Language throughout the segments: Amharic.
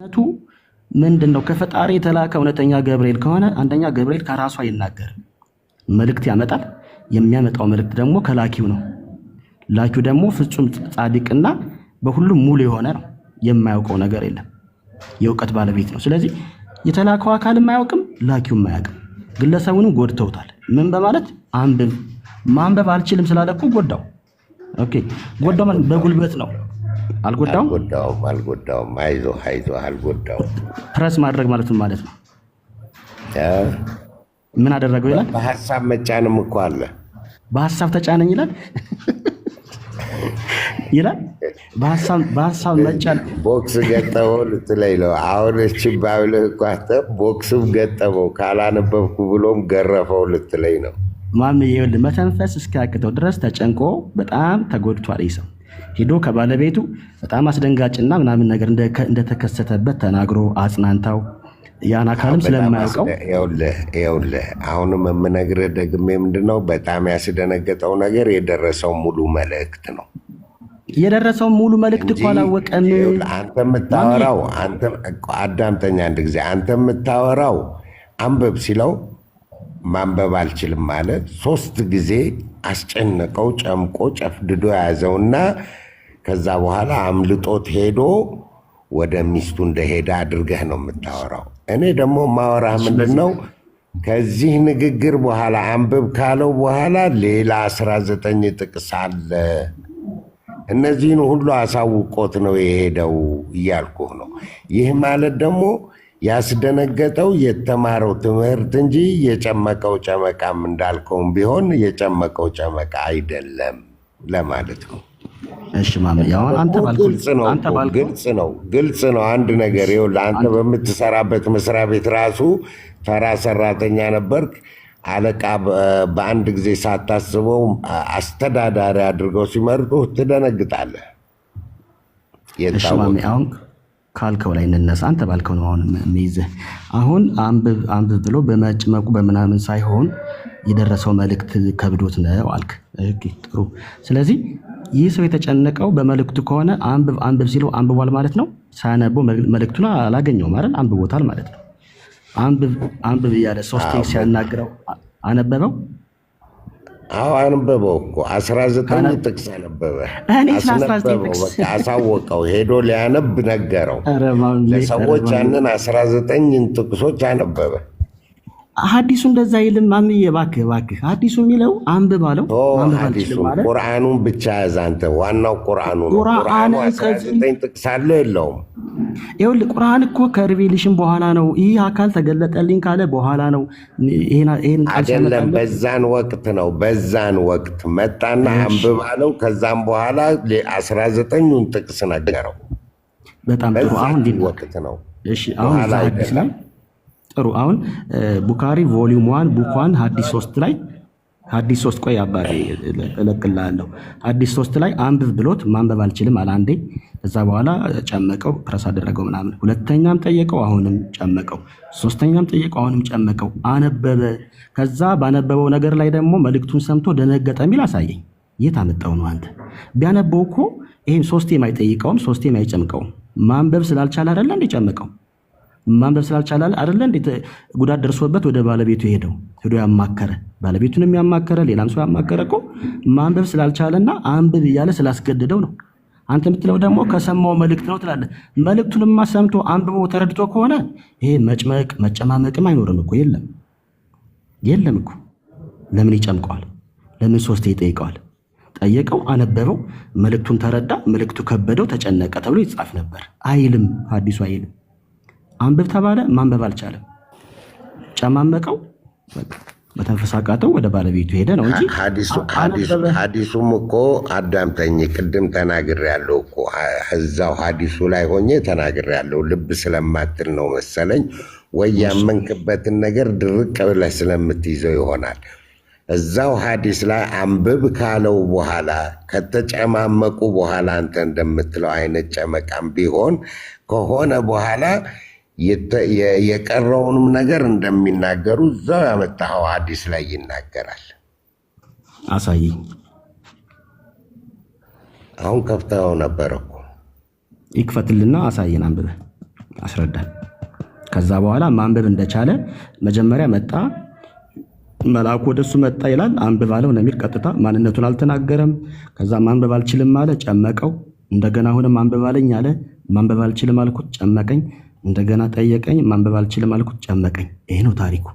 ነቱ ምንድነው? ከፈጣሪ የተላከ እውነተኛ ገብርኤል ከሆነ አንደኛ ገብርኤል ከራሱ አይናገርም፣ መልእክት ያመጣል። የሚያመጣው መልእክት ደግሞ ከላኪው ነው። ላኪው ደግሞ ፍጹም ጻድቅና በሁሉም ሙሉ የሆነ ነው። የማያውቀው ነገር የለም፣ የእውቀት ባለቤት ነው። ስለዚህ የተላከው አካልም አያውቅም፣ ላኪውም አያውቅም። ግለሰቡንም ጎድተውታል። ምን በማለት አንብብ ማንበብ አልችልም ስላለ እኮ ጎዳው። ኦኬ ጎዳው ማለት በጉልበት ነው። አልጎዳውም። አይዞህ አልጎዳውም። ፕረስ ማድረግ ማለት ነው። ምን አደረገው ይላል። በሐሳብ መጫንም እኮ አለ። በሐሳብ ተጫነኝ ይላል በሐሳብ መጫን ቦክስ ገጠመው ልትለኝ ነው አሁን። እቺ ባብልህ እኮ አንተ ቦክስም ገጠመው ካላነበብኩ ብሎም ገረፈው ልትለኝ ነው። ማም ይኸውልህ መተንፈስ እስኪያቅተው ድረስ ተጨንቆ በጣም ተጎድቷል። ይሰው ሄዶ ከባለቤቱ በጣም አስደንጋጭና ምናምን ነገር እንደተከሰተበት ተናግሮ አጽናንታው ያን አካልም ስለማያውቀው ይኸውልህ አሁንም የምነግርህ ደግሜ ምንድነው በጣም ያስደነገጠው ነገር የደረሰው ሙሉ መልእክት ነው። የደረሰው ሙሉ መልእክት እኮ አላወቀም። አንተ የምታወራው አዳምጠኛ አንድ ጊዜ። አንተ የምታወራው አንብብ ሲለው ማንበብ አልችልም ማለት 3 ጊዜ አስጨነቀው፣ ጨምቆ ጨፍድዶ ያዘውና ከዛ በኋላ አምልጦት ሄዶ ወደ ሚስቱ እንደሄደ አድርገህ ነው የምታወራው። እኔ ደግሞ ማወራህ ምንድን ነው ከዚህ ንግግር በኋላ አንብብ ካለው በኋላ ሌላ 19 ጥቅስ አለ። እነዚህን ሁሉ አሳውቆት ነው የሄደው እያልኩህ ነው። ይህ ማለት ደግሞ ያስደነገጠው የተማረው ትምህርት እንጂ የጨመቀው ጨመቃም እንዳልከውም ቢሆን የጨመቀው ጨመቃ አይደለም ለማለት ነው። እሺ ማም ያው አንተ ግልጽ ነው አንድ ነገር። ይኸውልህ አንተ በምትሰራበት መስሪያ ቤት ራሱ ተራ ሰራተኛ ነበርክ። አለቃ በአንድ ጊዜ ሳታስበው አስተዳዳሪ አድርገው ሲመርጡ ትደነግጣለህ። አሁን ካልከው ላይ እንነሳ። አንተ ባልከው ነው አሁን የሚይዝህ። አሁን አንብብ ብሎ በመጭመቁ በምናምን ሳይሆን የደረሰው መልእክት ከብዶት ነው አልክ። ጥሩ። ስለዚህ ይህ ሰው የተጨነቀው በመልእክቱ ከሆነ አንብብ ሲለው አንብቧል ማለት ነው። ሳያነበው መልእክቱን አላገኘውም አይደል? አንብቦታል ማለት ነው። አንብብ እያለ 3 ሲያናግረው አነበበው። አዎ አንበበው እኮ 19 ጥቅስ አነበበ። አሳወቀው፣ ሄዶ ሊያነብ ነገረው። ለሰዎች ያንን 19 ጥቅሶች አነበበ። ሐዲሱ እንደዛ ይልም። ማምዬ እባክህ ሐዲሱ የሚለው አንብብ አለው። ቁርአኑን ብቻ ያዝ አንተ። ዋናው ቁርአኑ ነው። ቁርአኑ 19 ጥቅስ አለው የለውም? ይኸውልህ ቁርአን እኮ ከሪቬሌሽን በኋላ ነው። ይህ አካል ተገለጠልኝ ካለ በኋላ ነው። ይሄን አይደለም፣ በዛን ወቅት መጣና አንብብ አለው። ከዛም በኋላ 19ን ጥቅስ ነገረው። በጣም ጥሩ። አሁን ወቅት ነው። እሺ አሁን ሐዲስ ላይ ጥሩ። አሁን ቡካሪ ቮሊዩም 1 ቡክ 1 ሐዲስ 3 ቆይ አባቴ እለቅልሃለሁ። ሐዲስ 3 ላይ አንብብ ብሎት ማንበብ አልችልም አለ አንዴ። ከዛ በኋላ ጨመቀው፣ ፕረስ አደረገው ምናምን። ሁለተኛም ጠየቀው፣ አሁንም ጨመቀው። ሶስተኛም ጠየቀው፣ አሁንም ጨመቀው። አነበበ። ከዛ ባነበበው ነገር ላይ ደግሞ መልእክቱን ሰምቶ ደነገጠ የሚል አሳየኝ። የት አመጣው ነው አንተ? ቢያነበው እኮ ይሄን 3 የማይጠይቀውም 3 የማይጨምቀውም ማንበብ ስላልቻለ አይደለ እንደ ጨመቀው። ማንበብ ስላልቻለ አይደለ እንዴ ጉዳት ደርሶበት ወደ ባለቤቱ ሄዶ ያማከረ፣ ባለቤቱንም ያማከረ፣ ሌላም ሰው ያማከረ እኮ ማንበብ ስላልቻለና አንብብ እያለ ስላስገደደው ነው። አንተ የምትለው ደግሞ ከሰማው መልእክት ነው ትላለህ። መልእክቱንማ ሰምቶ አንብቦ ተረድቶ ከሆነ ይሄ መጨማመቅም አይኖርም እኮ። የለም እኮ። ለምን ይጨምቀዋል? ለምን 3 ይጠይቀዋል? ጠየቀው፣ አነበበው፣ መልእክቱን ተረዳ፣ መልእክቱ ከበደው፣ ተጨነቀ ተብሎ ይጻፍ ነበር። አይልም፣ ሐዲሱ አይልም። አንብብ ተባለ፣ ማንበብ አልቻለም፣ ጨማመቀው፣ መተንፈስ አቃተው፣ ወደ ባለቤቱ ሄደ ነው እንጂ ሐዲሱም እኮ አዳምጠኝ፣ ቅድም ተናግሬያለሁ እኮ እዛው ሐዲሱ ላይ ሆኜ ተናግሬያለሁ። ልብ ስለማትል ነው መሰለኝ፣ ወይ ያመንክበትን ነገር ድርቅ ብለህ ስለምትይዘው ይሆናል። እዛው ሐዲስ ላይ አንብብ ካለው በኋላ ከተጨማመቁ በኋላ አንተ እንደምትለው አይነት ጨመቃም ቢሆን ከሆነ በኋላ የቀረውንም ነገር እንደሚናገሩ እዛው ያመጣኸው ሐዲስ ላይ ይናገራል። አሳየኝ። አሁን ከፍተኸው ነበር እኮ። ይክፈትልና አሳየን አንብበህ። አስረዳን። ከዛ በኋላ ማንበብ እንደቻለ መጀመሪያ መጣ፣ መልአኩ ወደሱ መጣ ይላል። አንብብ አለው ነው የሚል። ቀጥታ ማንነቱን አልተናገረም። ከዛ ማንበብ አልችልም አለ፣ ጨመቀው። እንደገና አሁንም ማንበብ አለኝ አለ፣ ማንበብ አልችልም አልኩት፣ ጨመቀኝ። እንደገና ጠየቀኝ፣ ማንበብ አልችልም አልኩት፣ ጨመቀኝ። ይሄ ነው ታሪኩ።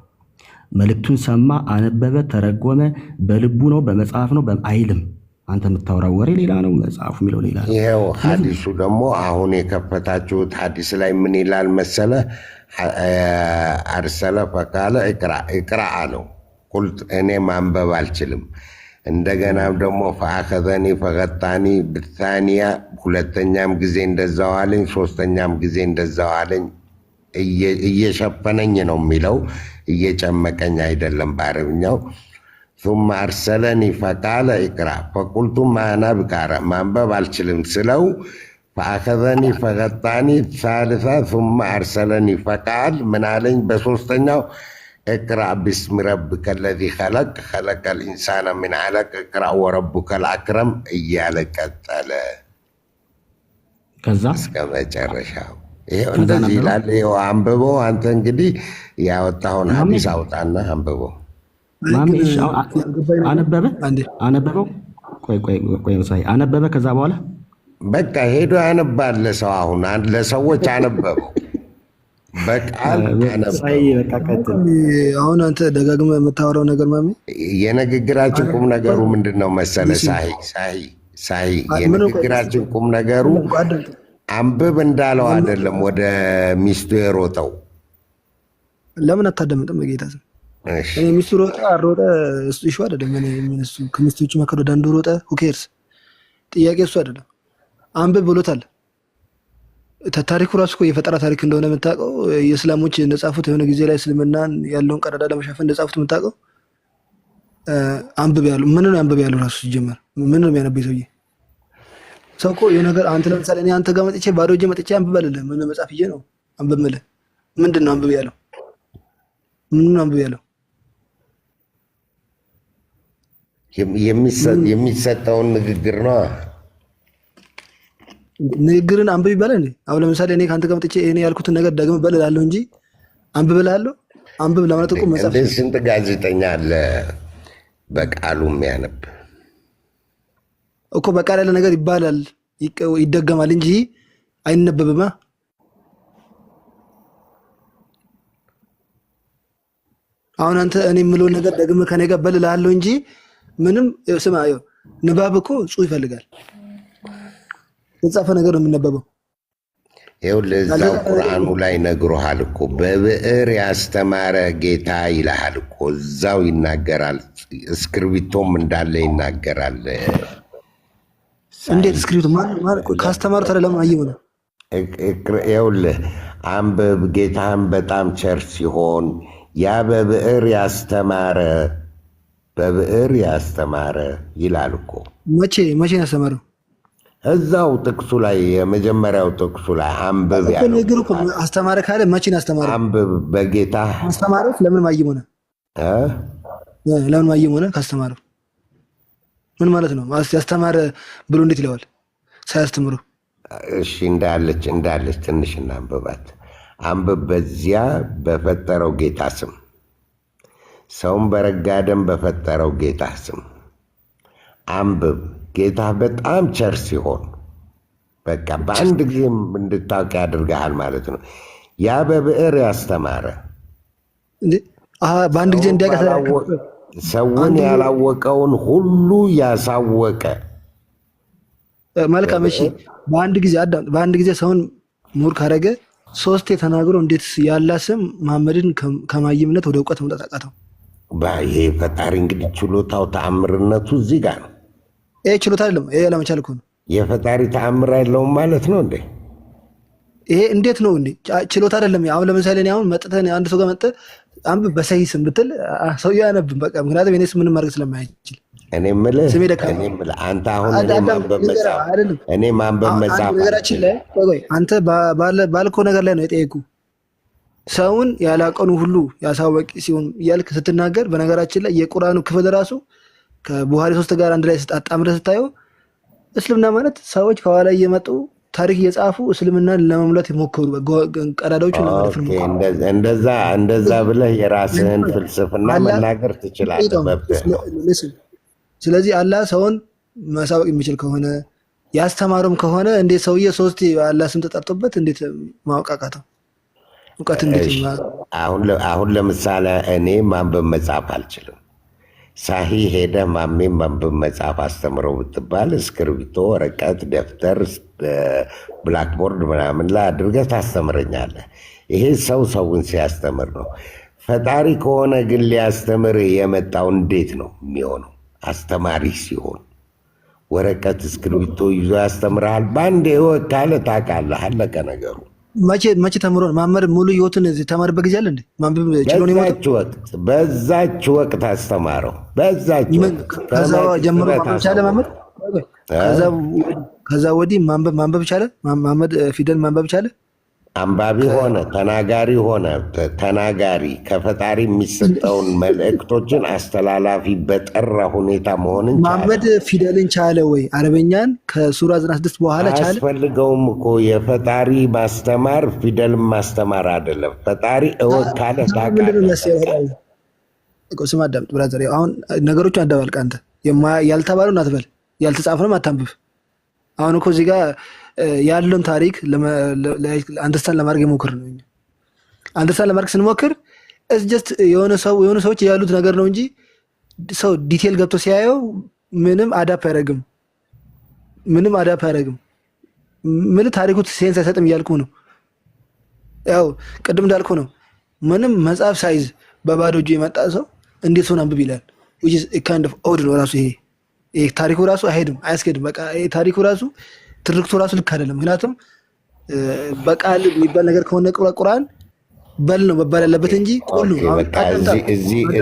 መልእክቱን ሰማ፣ አነበበ፣ ተረጎመ። በልቡ ነው በመጽሐፍ ነው አይልም። አንተ የምታወራው ወሬ ሌላ ነው፣ መጽሐፉ የሚለው ሌላ ነው። ይሄው ሐዲሱ ደግሞ አሁን የከፈታችሁት ሐዲስ ላይ ምን ይላል መሰለ? አርሰለ ፈቃለ እቅራ ነው። ቁልት እኔ ማንበብ አልችልም። እንደገናም ደግሞ ፈአኸዘኒ ፈቀጣኒ ብታንያ፣ ሁለተኛም ጊዜ እንደዛው አለኝ፣ ሶስተኛም ጊዜ እንደዛው አለኝ። እየሸፈነኝ ነው የሚለው፣ እየጨመቀኝ አይደለም በአረብኛው። ثم أرسلني فقال اقرأ فقلت ما أنا بقارئ ማንበብ አልችልም ስለው فأخذني فغطاني ثالثا ثم أرسلني فقال ምን አለኝ በሶስተኛው اقرأ باسم ربك الذي خلق خلق الإنسان من علق اقرأ وربك الأكرم እያለ ቀጠለ ከዛ እስከ መጨረሻው። ይሄው እንደዚህ ይላል። ይሄው አንብበው። አንተ እንግዲህ ያወጣውን ሐዲስ አውጣና አንብበው። አነበበው። ቆይ አነበበ። ከዛ በኋላ በቃ ሄዶ ያነባል ለሰው። አሁን ለሰዎች አነበበው በቃል አነበበው። አሁን አንተ ደጋግመህ የምታወራው ነገር ማሚ፣ የንግግራችን ቁም ነገሩ ምንድን ነው መሰለ? ሳሂ የንግግራችን ቁም ነገሩ አንብብ እንዳለው አይደለም ወደ ሚስቱ የሮጠው። ለምን አታዳምጥም? በጌታ ስም እኔ ሚስቱ ሮጠ አሮጠ እሱ ይሹ አይደለም። እሱ ከሚስቱ ውጭ መከረ አንዱ ሮጠ ሁኬርስ ጥያቄ እሱ አይደለም። አንብብ ብሎታል። ታሪኩ ራሱ እኮ የፈጠራ ታሪክ እንደሆነ የምታውቀው የእስላሞች እንደጻፉት የሆነ ጊዜ ላይ እስልምናን ያለውን ቀዳዳ ለመሻፈን እንደጻፉት የምታውቀው አንብብ ያለው ምን ነው? አንብብ ያለው ራሱ ሲጀመር ምን ነው የሚያነበው ሰውዬ? ሰው እኮ የነገር አንተ ለምሳሌ እኔ አንተ ጋር መጥቼ ባዶ እጄ መጥቼ አንብብ አልልም። ምን መጽሐፍ ይዤ ነው አንብብ የምልህ? ምንድን ነው አንብብ ያለው? ምን ነው አንብብ ያለው? የሚሰጠውን ንግግር ነው። ንግግርን አንብብ ይባላል እንዴ? አሁን ለምሳሌ እኔ ከአንተ ጋር መጥቼ እኔ ያልኩትን ነገር ደግመህ በል እላለሁ እንጂ አንብብ እላለሁ? አንብብ ለማለት እኮ መጽሐፍ። ስንት ጋዜጠኛ አለ በቃሉ የሚያነብ እኮ። በቃል ያለ ነገር ይባላል ይደገማል እንጂ አይነበብማ። አሁን አንተ እኔ የምለውን ነገር ደግመህ ከኔ ጋር በል እላለሁ እንጂ ምንም ስማ፣ ንባብ እኮ ጽሑፍ ይፈልጋል። የተጻፈ ነገር ነው የሚነበበው። ይኸውልህ እዛው ቁርአኑ ላይ ነግሮሃል እኮ በብዕር ያስተማረ ጌታ ይልሃል እኮ እዛው ይናገራል። እስክርቢቶም እንዳለ ይናገራል። እንዴት እስክሪብቶ ካስተማሩት አይደለም? አየሁ ነው። ይኸውልህ አንብብ፣ ጌታህን በጣም ቸር ሲሆን ያ በብዕር ያስተማረ ይላል እኮ። መቼ ያስተማረው? እዛው ጥቅሱ ላይ የመጀመሪያው ጥቅሱ ላይ አንብብ ያለው አስተማረ ካለ መቼ ያስተማረ? አንብብ በጌታ አስተማረው። ለምን ማየም ሆነ? ለምን ማየም ሆነ? ካስተማረው ምን ማለት ነው? ያስተማረ ብሎ እንዴት ይለዋል ሳያስተምሩ? እሺ እንዳለች ትንሽ እናንብባት። አንብብ በዚያ በፈጠረው ጌታ ስም፣ ሰውን በረጋ ደም በፈጠረው ጌታ ስም አንብብ። ጌታ በጣም ቸር ሲሆን በቃ በአንድ ጊዜ እንድታውቅ ያደርግሃል ማለት ነው። ያ በብዕር ያስተማረ በአንድ ጊዜ እንዲያውቅ ሰውን ያላወቀውን ሁሉ ያሳወቀ። መልካም እሺ። በአንድ ጊዜ ሰውን ምሁር ካደረገ ሶስቴ ተናግሮ እንዴት ያላ ስም መሐመድን ከማይምነት ወደ እውቀት መምጣት አቃተው? ይሄ ፈጣሪ እንግዲህ ችሎታው ተአምርነቱ እዚህ ጋር ነው። ይሄ ችሎታ አይደለም፣ ይሄ ለመቻል እኮ ነው። የፈጣሪ ተአምር አይለውም ማለት ነው እንዴ? ይሄ እንዴት ነው እንዴ? ችሎታ አይደለም። አሁን ለምሳሌ እኔ አሁን መጥተህ አንድ ሰው ጋር መጥተህ አንብብ በሰሂህ ስም ብትል ሰውዬው አያነብም። በቃ ምክንያቱም እኔ ምንም ማድረግ ስለማይችል። እኔ የምልህ አንተ አሁን እኔ ማንበብ መጻፍ ነገራችን ላይ ቆይ አንተ ባልከው ነገር ላይ ነው የጠየኩህ። ሰውን ያላቀኑ ሁሉ ያሳወቂ ሲሆን እያልክ ስትናገር፣ በነገራችን ላይ የቁርአኑ ክፍል ራሱ ከቡሃሪ 3 ጋር አንድ ላይ አጣምረህ ስታየው እስልምና ማለት ሰዎች ከኋላ እየመጡ ታሪክ እየጻፉ እስልምናን ለመሙላት የሞከሩ ቀዳዳዎችን ለመድፈን እንደዛ ብለህ የራስህን ፍልስፍና መናገር ትችላለህ። ስለዚህ አላህ ሰውን መሳወቅ የሚችል ከሆነ ያስተማረም ከሆነ እንዴት ሰውዬ ሶስት አላህ ስም ተጠርቶበት እንዴት ማወቃቃተው? እውቀት እንዴት አሁን ለምሳሌ እኔ ማንበብ መጻፍ አልችልም። ሳሂ ሄደህ ማሜን ማንበብ መጻፍ አስተምረው ብትባል እስክርቢቶ፣ ወረቀት፣ ደብተር፣ ብላክቦርድ ምናምን ላይ አድርገህ ታስተምረኛለህ። ይሄ ሰውን ሲያስተምር ነው። ፈጣሪ ከሆነ ግን ሊያስተምር የመጣው እንዴት ነው የሚሆነው? አስተማሪ ሲሆን ወረቀት እስክርቢቶ ይዞ ያስተምርሃል። በአንድ ህይወት ካለ ታውቃለህ፣ አለቀ ነገሩ። መቼ ተምሮ ማመር ሙሉ ህይወቱን ተማርበት ጊዜ አለ እንዴ? ማንበብ ችሎ ነው በዛች ወቅት አስተማረው። በዛች ከዛ ጀምሮ ቻለ ማመድ። ከዛ ወዲህ ማንበብ ቻለ። ማመድ ፊደል ማንበብ ቻለ። አንባቢ ሆነ፣ ተናጋሪ ከፈጣሪ የሚሰጠውን መልእክቶችን አስተላላፊ በጠራ ሁኔታ መሆንን ማመድ ፊደልን ቻለ ወይ? አረበኛን ከሱራ 96 በኋላ ቻለ። አያስፈልገውም እኮ የፈጣሪ ማስተማር ፊደል ማስተማር አይደለም። ፈጣሪ እወካለ ስም አዳምጥ ብራዘር። አሁን ነገሮቹ አዳባልቅ። አንተ ያልተባሉን አትበል፣ ያልተጻፈንም አታንብብ። አሁን እኮ እዚህ ጋር ያለውን ታሪክ አንደርስታንድ ለማድረግ የሞክር ነው። አንደርስታንድ ለማድረግ ስንሞክር የሆኑ ሰዎች ያሉት ነገር ነው እንጂ ሰው ዲቴል ገብቶ ሲያየው ምንም አዳፕ አያደርግም። ምን ታሪኩ ሴንስ አይሰጥም እያልኩ ነው። ያው ቅድም እንዳልኩ ነው። ምንም መጽሐፍ ሳይዝ በባዶ እጁ የመጣ ሰው እንዴት ሰውን አንብብ ይላል? ካይንድ ኦፍ ኦድ ነው ራሱ። ይሄ ታሪኩ ራሱ አይሄድም፣ አያስኬድም። በቃ ታሪኩ ራሱ ትርክቱ ራሱ ልክ አይደለም። ምክንያቱም በቃል የሚባል ነገር ከሆነ ቁርአን በል ነው መባል ያለበት እንጂ ቁል ነው።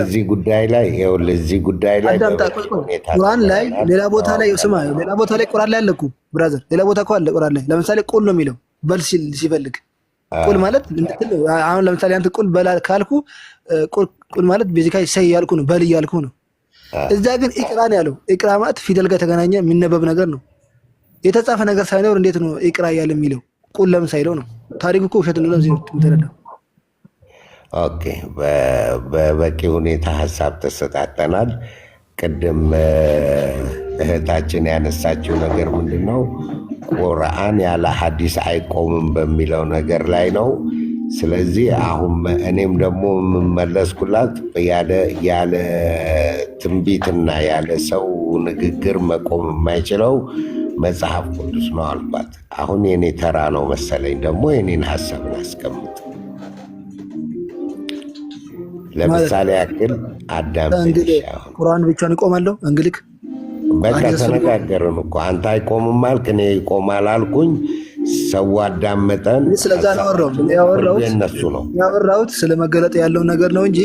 እዚህ ጉዳይ ላይ ቁርአን ላይ ሌላ ቦታ ላይ ስማ፣ ሌላ ቦታ ላይ ቁርአን ላይ አለ እኮ ብራዘር፣ ሌላ ቦታ እኮ አለ ቁርአን ላይ። ለምሳሌ ቁል ነው የሚለው በል ሲፈልግ ቁል ማለት አሁን ለምሳሌ አንተ ቁል በል ካልኩ ቁል ማለት ቤዚካሊ ሰይ ያልኩ ነው፣ በል እያልኩ ነው። እዛ ግን ኢቅራ ነው ያለው። ኢቅራ ማለት ፊደል ጋር የተገናኘ የሚነበብ ነገር ነው። የተጻፈ ነገር ሳይኖር እንዴት ነው ኢቅራ እያለ የሚለው? ቁል ለምን ሳይለው ነው? ታሪኩ እኮ ውሸት ነው። ለዚህ ተረዳው። ኦኬ፣ በበቂ ሁኔታ ሀሳብ ተሰጣጠናል። ቅድም እህታችን ያነሳችው ነገር ምንድን ነው? ቁርአን ያለ ሐዲስ አይቆምም በሚለው ነገር ላይ ነው። ስለዚህ አሁን እኔም ደግሞ የምመለስኩላት ያለ ትንቢትና ያለ ሰው ንግግር መቆም የማይችለው መጽሐፍ ቅዱስ ነው አልኳት። አሁን የኔ ተራ ነው መሰለኝ ደግሞ የኔን ሀሳብ ላስቀምጥ። ለምሳሌ ያክል እንግዲህ ቁርአን ብቻውን ይቆማለሁ እንግዲህ በቃ ተነጋገርን እኮ። አንተ አይቆምም አልክ፣ እኔ ይቆማል አልኩኝ። ሰው አዳመጠን። ስለዛ ነው ያወራሁት ስለ መገለጥ ያለውን ነገር ነው እንጂ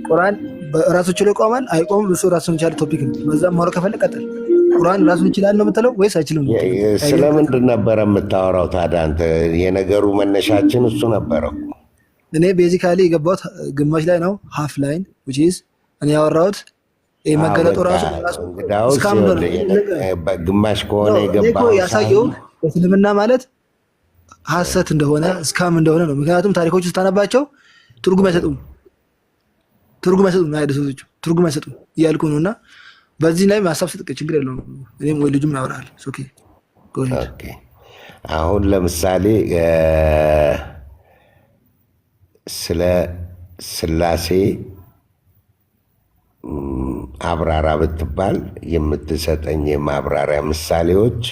ቁርአን ራሱ ችሎ ይቆማል አይቆምም፣ እሱ ራሱን የቻለ ቶፒክ ነው። በዛም ማውራት ከፈለግ ቀጥል። ቁርአን ራሱን ይችላል ነው የምትለው ወይስ አይችልም? ስለምንድን ነበረ የምታወራው ታዲያ አንተ? የነገሩ መነሻችን እሱ ነበረው። እኔ ቤዚካሊ የገባሁት ግማሽ ላይ ነው፣ ሃፍ ላይን which is እኔ ያወራሁት መገለጡ ራሱ ግማሽ ከሆነ የገባው ያሳየው እስልምና ማለት ሐሰት እንደሆነ እስካም እንደሆነ ነው። ምክንያቱም ታሪኮች ስታነባቸው ትርጉም አይሰጡም ትርጉም አይሰጡም እያልኩ ነው። እና በዚህ ላይ ማሳብ ስጥቅ ችግር የለውም። እኔም ወይ ልጁም ያወራል። ኦኬ አሁን ለምሳሌ ስለ ስላሴ አብራራ ብትባል የምትሰጠኝ የማብራሪያ ምሳሌዎች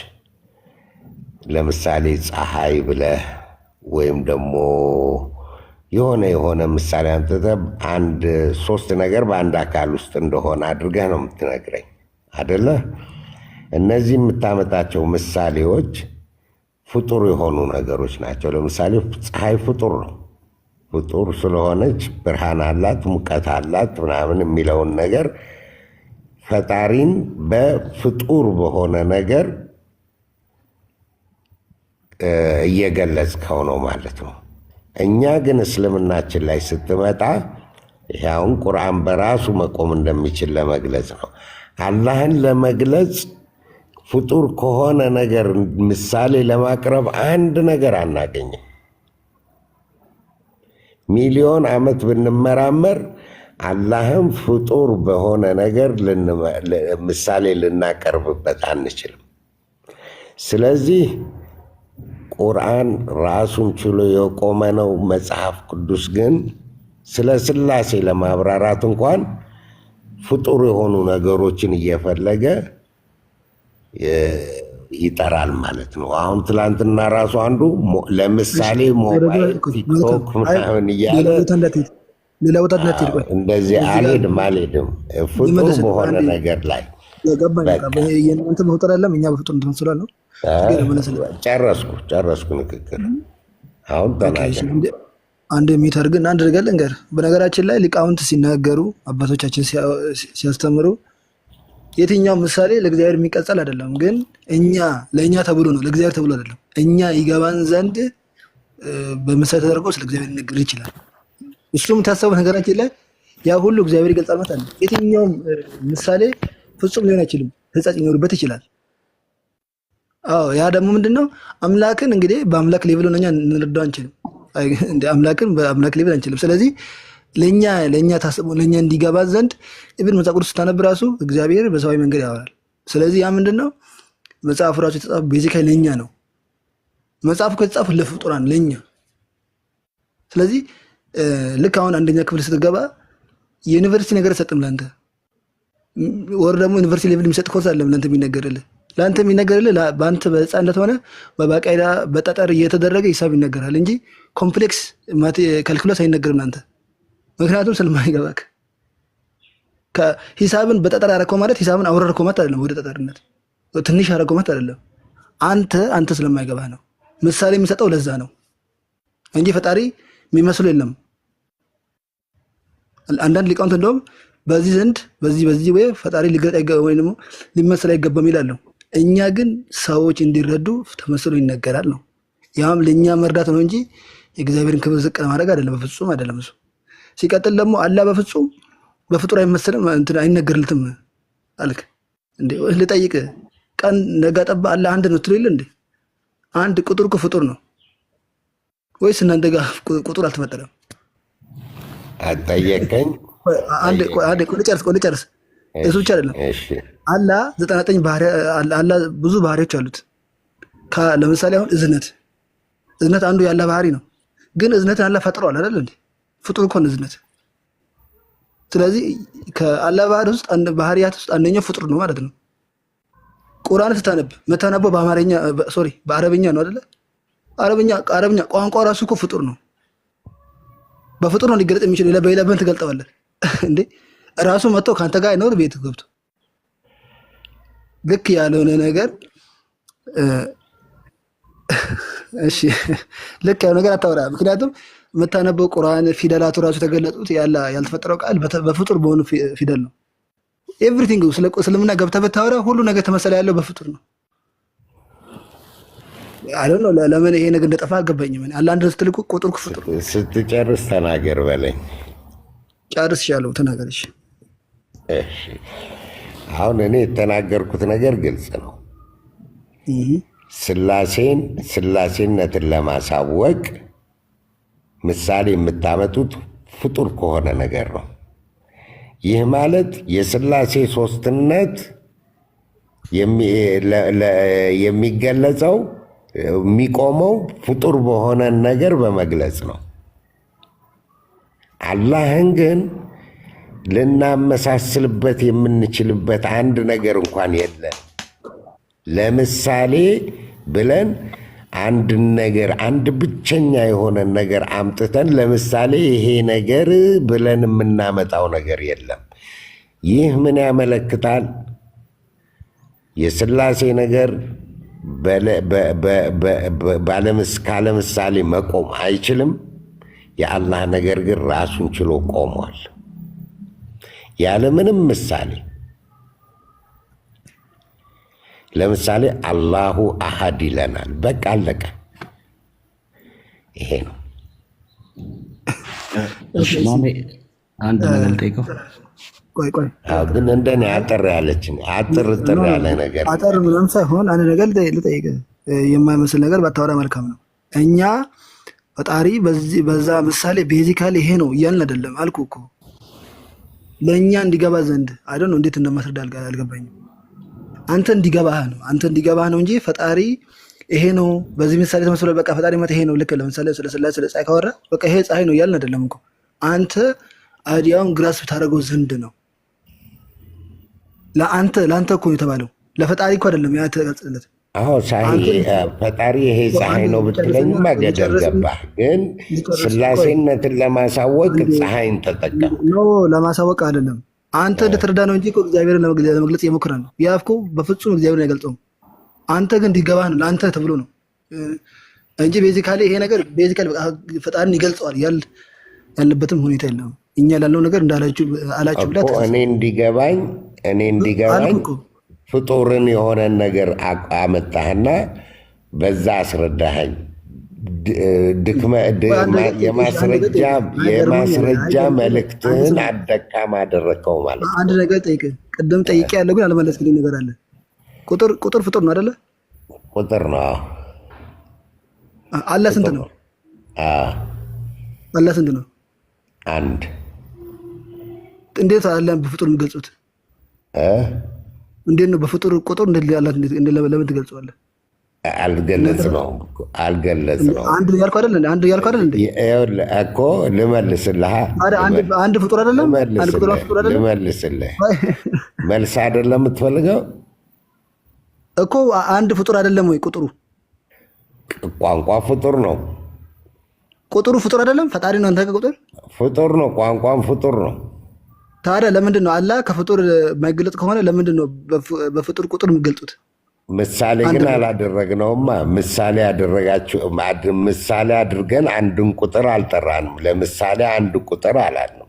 ለምሳሌ ፀሐይ ብለህ ወይም ደግሞ የሆነ ምሳሌ አንተህ አንድ ሶስት ነገር በአንድ አካል ውስጥ እንደሆነ አድርገህ ነው የምትነግረኝ አይደለ? እነዚህ የምታመጣቸው ምሳሌዎች ፍጡር የሆኑ ነገሮች ናቸው። ለምሳሌ ፀሐይ ፍጡር ነው። ፍጡር ስለሆነች ብርሃን አላት፣ ሙቀት አላት ምናምን የሚለውን ነገር ፈጣሪን በፍጡር በሆነ ነገር እየገለጽከው ነው ማለት ነው። እኛ ግን እስልምናችን ላይ ስትመጣ ይኸውን ቁርአን በራሱ መቆም እንደሚችል ለመግለጽ ነው። አላህን ለመግለጽ ፍጡር ከሆነ ነገር ምሳሌ ለማቅረብ አንድ ነገር አናገኝም። ሚሊዮን ዓመት ብንመራመር አላህም ፍጡር በሆነ ነገር ምሳሌ ልናቀርብበት አንችልም። ስለዚህ ቁርአን ራሱን ችሎ የቆመ ነው። መጽሐፍ ቅዱስ ግን ስለ ሥላሴ ለማብራራት እንኳን ፍጡር የሆኑ ነገሮችን እየፈለገ ይጠራል ማለት ነው። አሁን ትላንትና ራሱ አንዱ ለምሳሌ ሞባይል፣ ቲክቶክ ምናምን እያለ እንደዚህ አልሄድም ፍጡር በሆነ ነገር ላይ የእናንተ በፍጡር አይደለም፣ እኛ በፍጡር እንትመስላል ነው። ጨረስኩ ንግግር። አሁን ተናገር። አንድ የሚተር ግን አንድ ነገር ልንገር። በነገራችን ላይ ሊቃውንት ሲናገሩ አባቶቻችን ሲያስተምሩ የትኛው ምሳሌ ለእግዚአብሔር የሚቀጸል አይደለም፣ ግን ለእኛ ተብሎ ነው፣ ለእግዚአብሔር ተብሎ አይደለም። እኛ ይገባን ዘንድ በምሳሌ ተደርጎ ስለ እግዚአብሔር ሊነገር ይችላል። እሱም ታሰቡ ነገራችን ላይ ያ ሁሉ እግዚአብሔር ይገልጻል ማለት አለ። የትኛውም ምሳሌ ፍጹም ሊሆን አይችልም፣ ሕጸጽ ሊኖርበት ይችላል። ያ ደግሞ ምንድነው? አምላክን እንግዲህ በአምላክ ሌቭል እኛ እንረዳው አንችልም። አምላክን በአምላክ ሌቭል አንችልም። ስለዚህ ለእኛ ታስቦ ለእኛ እንዲገባ ዘንድ ኢብን መጽሐፍ ቅዱስ ስታነብ ራሱ እግዚአብሔር በሰዋዊ መንገድ ያወራል። ስለዚህ ያ ምንድነው? መጽሐፉ ራሱ የተጻፈ ቤዚካሊ ለእኛ ነው። መጽሐፉ ከተጻፈ ለፍጡራን ለእኛ። ስለዚህ ልክ አሁን አንደኛ ክፍል ስትገባ የዩኒቨርሲቲ ነገር አይሰጥም ለአንተ፣ ወር ደግሞ ዩኒቨርሲቲ ሌቭል የሚሰጥ ኮርስ አለ ለአንተ የሚነገርልህ። ለአንተ የሚነገርልህ በአንተ በህፃንነት ሆነ በባቃይዳ በጠጠር እየተደረገ ሂሳብ ይነገራል እንጂ ኮምፕሌክስ ካልኩለስ አይነገርም ለአንተ። ምክንያቱም ስለማይገባክ ሂሳብን በጠጠር ያረከው ማለት ሂሳብን አወረርከው ማለት አይደለም፣ ወደ ጠጠርነት ትንሽ ያረከው ማለት አይደለም። አንተ ስለማይገባ ነው። ምሳሌ የሚሰጠው ለዛ ነው እንጂ ፈጣሪ የሚመስሉ የለም። አንዳንድ ሊቃውንት እንደውም በዚህ ዘንድ በዚህ ወይ ፈጣሪ ሊገለጥ ወይ ደግሞ ሊመስል አይገባም ይላሉ። እኛ ግን ሰዎች እንዲረዱ ተመስሎ ይነገራል ነው። ያም ለእኛ መርዳት ነው እንጂ የእግዚአብሔርን ክብር ዝቅ ለማድረግ አይደለም፣ በፍጹም አይደለም እሱ። ሲቀጥል ደግሞ አላህ በፍጹም በፍጡር አይመስልም፣ አይነገርልትም አልክ እንዴ? ልጠይቅ ቀን ነጋ ጠባ አላህ አንድ ነው ትልል እንዴ? አንድ ቁጥር እኮ ፍጡር ነው ወይስ እናንተ ጋር ቁጥር አልተፈጠረም? አጠየቀኝ። አንድ ጨርስ። እሱ ብቻ አይደለም። አላህ 99 ባህሪ አላህ ብዙ ባህሪዎች አሉት። ለምሳሌ አሁን እዝነት አንዱ ያለ ባህሪ ነው። ግን እዝነትን አላህ ፈጥሯል አይደል እንዴ? ፍጡር እኮ ነው እዝነት። ስለዚህ ከአላህ ባህሪያት ውስጥ አንደኛው ፍጡር ነው ማለት ነው። ቁርአን ስታነብ መታነበው በአረብኛ ነው አይደለ? አረብኛ ቋንቋ ራሱ እኮ ፍጡር ነው። በፍጡር ነው ሊገለጥ የሚችል። በሌላ በምን ትገልጠዋለህ እንዴ? ራሱ መጥቶ ከአንተ ጋር አይኖር ቤት ገብቶ ልክ ያልሆነ ነገር እሺ፣ ልክ ያልሆነ ነገር አታወራ። ምክንያቱም የምታነበው ቁርአን ፊደላቱ ራሱ የተገለጡት ያልተፈጠረው ቃል በፍጡር በሆኑ ፊደል ነው። ኤቭሪቲንግ እስልምና ገብተህ ብታወራ ሁሉ ነገር ተመሰለ ያለው በፍጡር ነው። አይደል ነው። ለምን ይሄ ነገር እንደጠፋ አልገባኝም። አላህ አንድ ስትልቁ ቁጥር ፍጡር ስትጨርስ ተናገር በለኝ። ጨርሻለሁ፣ ተናገር። እሺ አሁን እኔ የተናገርኩት ነገር ግልጽ ነው። ስላሴነትን ለማሳወቅ ምሳሌ የምታመጡት ፍጡር ከሆነ ነገር ነው። ይህ ማለት የስላሴ ሶስትነት የሚገለጸው የሚቆመው ፍጡር በሆነ ነገር በመግለጽ ነው። አላህን ግን ልናመሳስልበት የምንችልበት አንድ ነገር እንኳን የለን። ለምሳሌ ብለን አንድ ብቸኛ የሆነ ነገር አምጥተን ለምሳሌ ይሄ ነገር ብለን የምናመጣው ነገር የለም። ይህ ምን ያመለክታል? የስላሴ ነገር ካለምሳሌ መቆም አይችልም። የአላህ ነገር ግን ራሱን ችሎ ቆሟል ያለምንም ምሳሌ። ለምሳሌ አላሁ አሐድ ይለናል። በቃ አለቀ። ይሄ ነው። ማሜ አንድ ነገር ልጠይቀው። ግን እንደኔ አጠር ያለች አጥር ያለ ነገር አጠር ምንም ሳይሆን አንድ ነገር ልጠይቅ፣ የማይመስል ነገር ባታወራ መልካም ነው። እኛ ፈጣሪ በዛ ምሳሌ ቤዚካሊ ይሄ ነው እያልን አይደለም አልኩ እኮ ለእኛ እንዲገባ ዘንድ አይደል ነው። እንዴት እንደማስረዳ አልገባኝም። አንተ እንዲገባህ ነው እንጂ ፈጣሪ ይሄ ነው በዚህ ምሳሌ ተመስሎ በቃ ፈጣሪ ማለት ይሄ ነው። ልክ ለምሳሌ ስለ ስላሴ ስለ ፀሐይ ካወራ በቃ ይሄ ፀሐይ ነው እያልን አይደለም እኮ አንተ አይዲያውን ግራስ ብታደርገው ዘንድ ነው። ለአንተ እኮ የተባለው ለፈጣሪ እኮ አይደለም። ያ ተገልጽለት ፈጣሪ ይሄ ፀሐይ ነው ብትለኝማ ገደል ገባህ። ግን ስላሴነትን ለማሳወቅ ፀሐይን ተጠቀም ለማሳወቅ አይደለም። አንተ እንደተረዳ ነው እንጂ እግዚአብሔርን ለመግለጽ የሞከረ ነው። ያ እኮ በፍጹም እግዚአብሔርን አይገልጸውም። አንተ ግን እንዲገባህ ነው፣ ለአንተ ተብሎ ነው እንጂ ቤዚካሊ ይሄ ነገር ቤዚካሊ ፈጣሪን ይገልጸዋል ያለበትም ሁኔታ የለም። እኛ ላለው ነገር እንዳላችሁ ብላ እኔ እንዲገባኝ ፍጡርን የሆነን ነገር አመጣህና በዛ አስረዳኸኝ። የማስረጃ መልእክትህን አደካማ አደረግከው ማለት ነው። አንድ ነገር ጠይቅህ ቅድም ጠይቄ ያለ ግን አልመለስክልኝ ነገር አለ። ቁጥር ፍጡር ነው አይደለ? ቁጥር ነው። አላህ ስንት ነው? አላህ ስንት ነው? አንድ። እንዴት አላህን በፍጡር የሚገልጹት? እንዴት ነው በፍጡር ቁጥር ለምን ትገልጸዋለህ? አልገለጽ ነው። አንድ ያልከው አይደል? አንድ ያልከው አይደል? እኮ ልመልስልህ። አንድ ፍጡር አይደለም? አንድ ፍጡር አይደለም? ልመልስልህ። መልስ አይደለም የምትፈልገው እኮ አንድ ፍጡር አይደለም ወይ? ቁጥሩ ቋንቋ ፍጡር ነው። ቁጥሩ ፍጡር አይደለም? ፈጣሪ ነው። አንተ ቁጥር ፍጡር ነው። ቋንቋም ፍጡር ነው። ታዲያ ለምንድን ነው አላህ ከፍጡር የማይገለጽ ከሆነ ለምንድን ነው በፍጡር ቁጥር የሚገልጹት? ምሳሌ ግን አላደረግነውማ። ምሳሌ አድርገን አንድን ቁጥር አልጠራንም። ለምሳሌ አንድ ቁጥር አላልንም።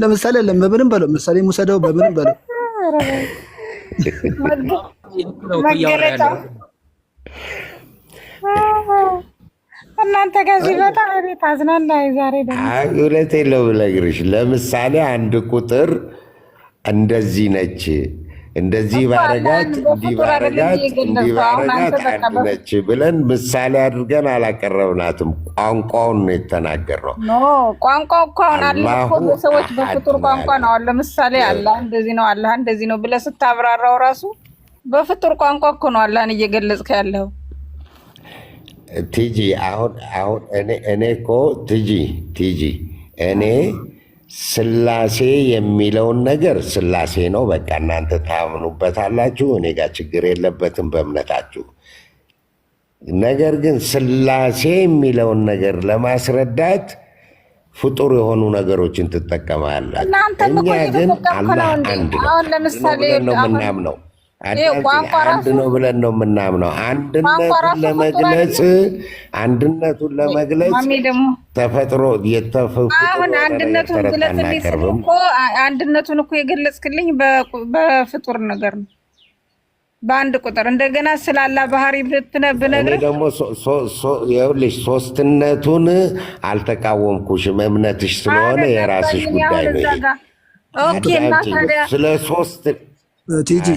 ለምሳሌ በምንም በለው ምሳሌ ሙሰደው በምንም በለው እናንተ ጋር ሲመጣ ቤት አዝናና። ዛሬ ደግሞ እውነቴን ነው ብለግርሽ። ለምሳሌ አንድ ቁጥር እንደዚህ ነች፣ እንደዚህ ባረጋት፣ እንዲህ ባረጋት አንድ ነች ብለን ምሳሌ አድርገን አላቀረብናትም። ቋንቋውን ነው የተናገርነው። ቋንቋው እኮ አሁን አለ እኮ ሰዎች በፍጡር ቋንቋ ነው አለ ምሳሌ አላህ እንደዚህ ነው አላህ እንደዚህ ነው ብለህ ስታብራራው ራሱ በፍጡር ቋንቋ እኮ ነው አላህን እየገለጽክ ያለው። ቲጂ አሁን እኔ እኮ ቲጂ እኔ ስላሴ የሚለውን ነገር ስላሴ ነው በቃ እናንተ ታምኑበታላችሁ። እኔ ጋር ችግር የለበትም በእምነታችሁ። ነገር ግን ስላሴ የሚለውን ነገር ለማስረዳት ፍጡር የሆኑ ነገሮችን ትጠቀማላችሁ። እኛ ግን አላህ አንድ ነው ምናምነው አንድ ነው ብለን ነው የምናምነው። አንድነቱን ለመግለጽ ተፈጥሮ አሁን አንድነቱን ግለጽልኝ እኮ አንድነቱን እኮ የገለጽክልኝ በፍጡር ነገር ነው፣ በአንድ ቁጥር። እንደገና ስላላ ባህሪ ብነግርህ ደግሞ ይኸውልሽ ሶስትነቱን አልተቃወምኩሽም። እምነትሽ ስለሆነ የራስሽ ጉዳይ ነው። ኦኬ እና ታዲያ ስለ ሶስት ቲጂ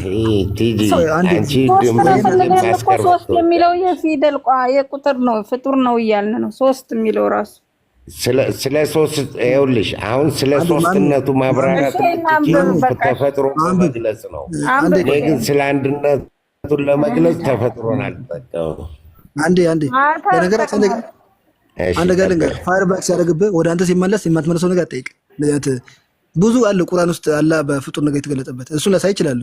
ሶስት የሚለው የፊደል የቁጥር ነው ፍጡር ነው እያልን ነው። ሶስት የሚለው ራሱ ስለ ሶስት ይኸውልሽ፣ አሁን ስለ ሶስትነቱ ማብራራት ተፈጥሮ መግለጽ ነው። እኔ ግን ስለ አንድነቱን ለመግለጽ ተፈጥሮን አልጠቀምም። አንድ ነገር ልንገርህ፣ ፋየርባክስ ያደረግብህ ወደ አንተ ሲመለስ የማትመለሰው ነገር አትጠይቅ። ብዙ አለ ቁርአን ውስጥ አላህ በፍጡር ነገር የተገለጸበት እሱን ላሳይ ይችላል።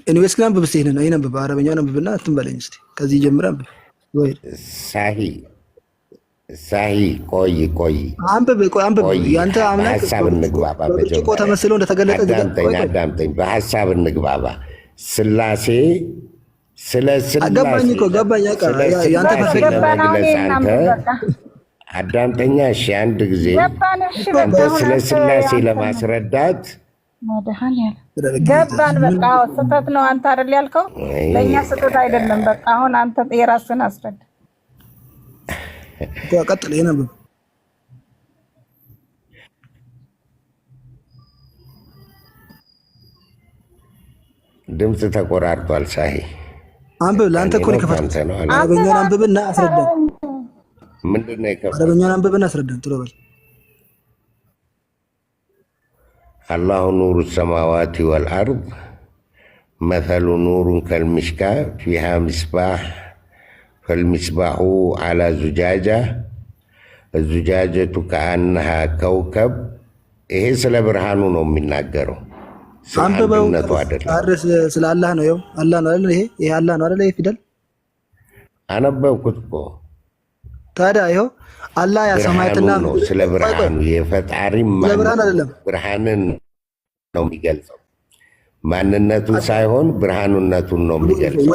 ኢንቨስት ግን አንብብ እስኪ ይሄን አንብብ፣ በአረበኛ አንብብና እንትን በለኝ እስኪ ከዚህ ጀምረህ አንብብ። ወይ ሳሂ ቆይ አንብብ ያንተ አምላክ ሐሳብ እንግባባ። በጭቆ ተመስሎ እንደተገለጠ አዳምጠኝ፣ በሐሳብ እንግባባ። ስላሴ ስለ ስላሴ ገባኝ ያንተ አንተ አዳምጠኛ። እሺ አንድ ጊዜ አንተ ስለ ስላሴ ለማስረዳት ገባን። በቃ ስህተት ነው አንተ አይደል ያልከው፣ ለእኛ ስህተት አይደለም። በቃ አሁን አንተ የራስህን አስረዳ። ቀጥል። ድምፅ ተቆራርጧል። ሳሂ አንብብ። ለአንተ እኮ ነው የከፈትኩት። አረበኛውን አንብብና አስረዳን። ምንድን ነው የከፈትኩት? አረበኛውን አንብብና አስረዳን። ቶሎ በል። አላሁ ኑሩ ሰማዋቲ ወልአርድ መሰሉ ኑሩን ከልሚሽካ ፊሃ ሚስባህ ፈልሚስባሁ ዓላ ዙጃጃ ዙጃጀቱ ከአነሃ ከውከብ። ይሄ ስለ ብርሃኑ ነው የሚናገረው፣ ስለ አንድነቱ አይደለም። ስለ አላህ ነው። ይኸው አላህ ነው አይደል? ይሄ አላህ ነው አይደል? ይሄ ፊደል አነበብኩት እኮ። ታዲያ ይኸው አላህ ያ ሰማያትና ነው ስለ ብርሃኑ የፈጣሪ ብርሃንን ነው የሚገልጸው፣ ማንነቱን ሳይሆን ብርሃኑነቱን ነው የሚገልጸው።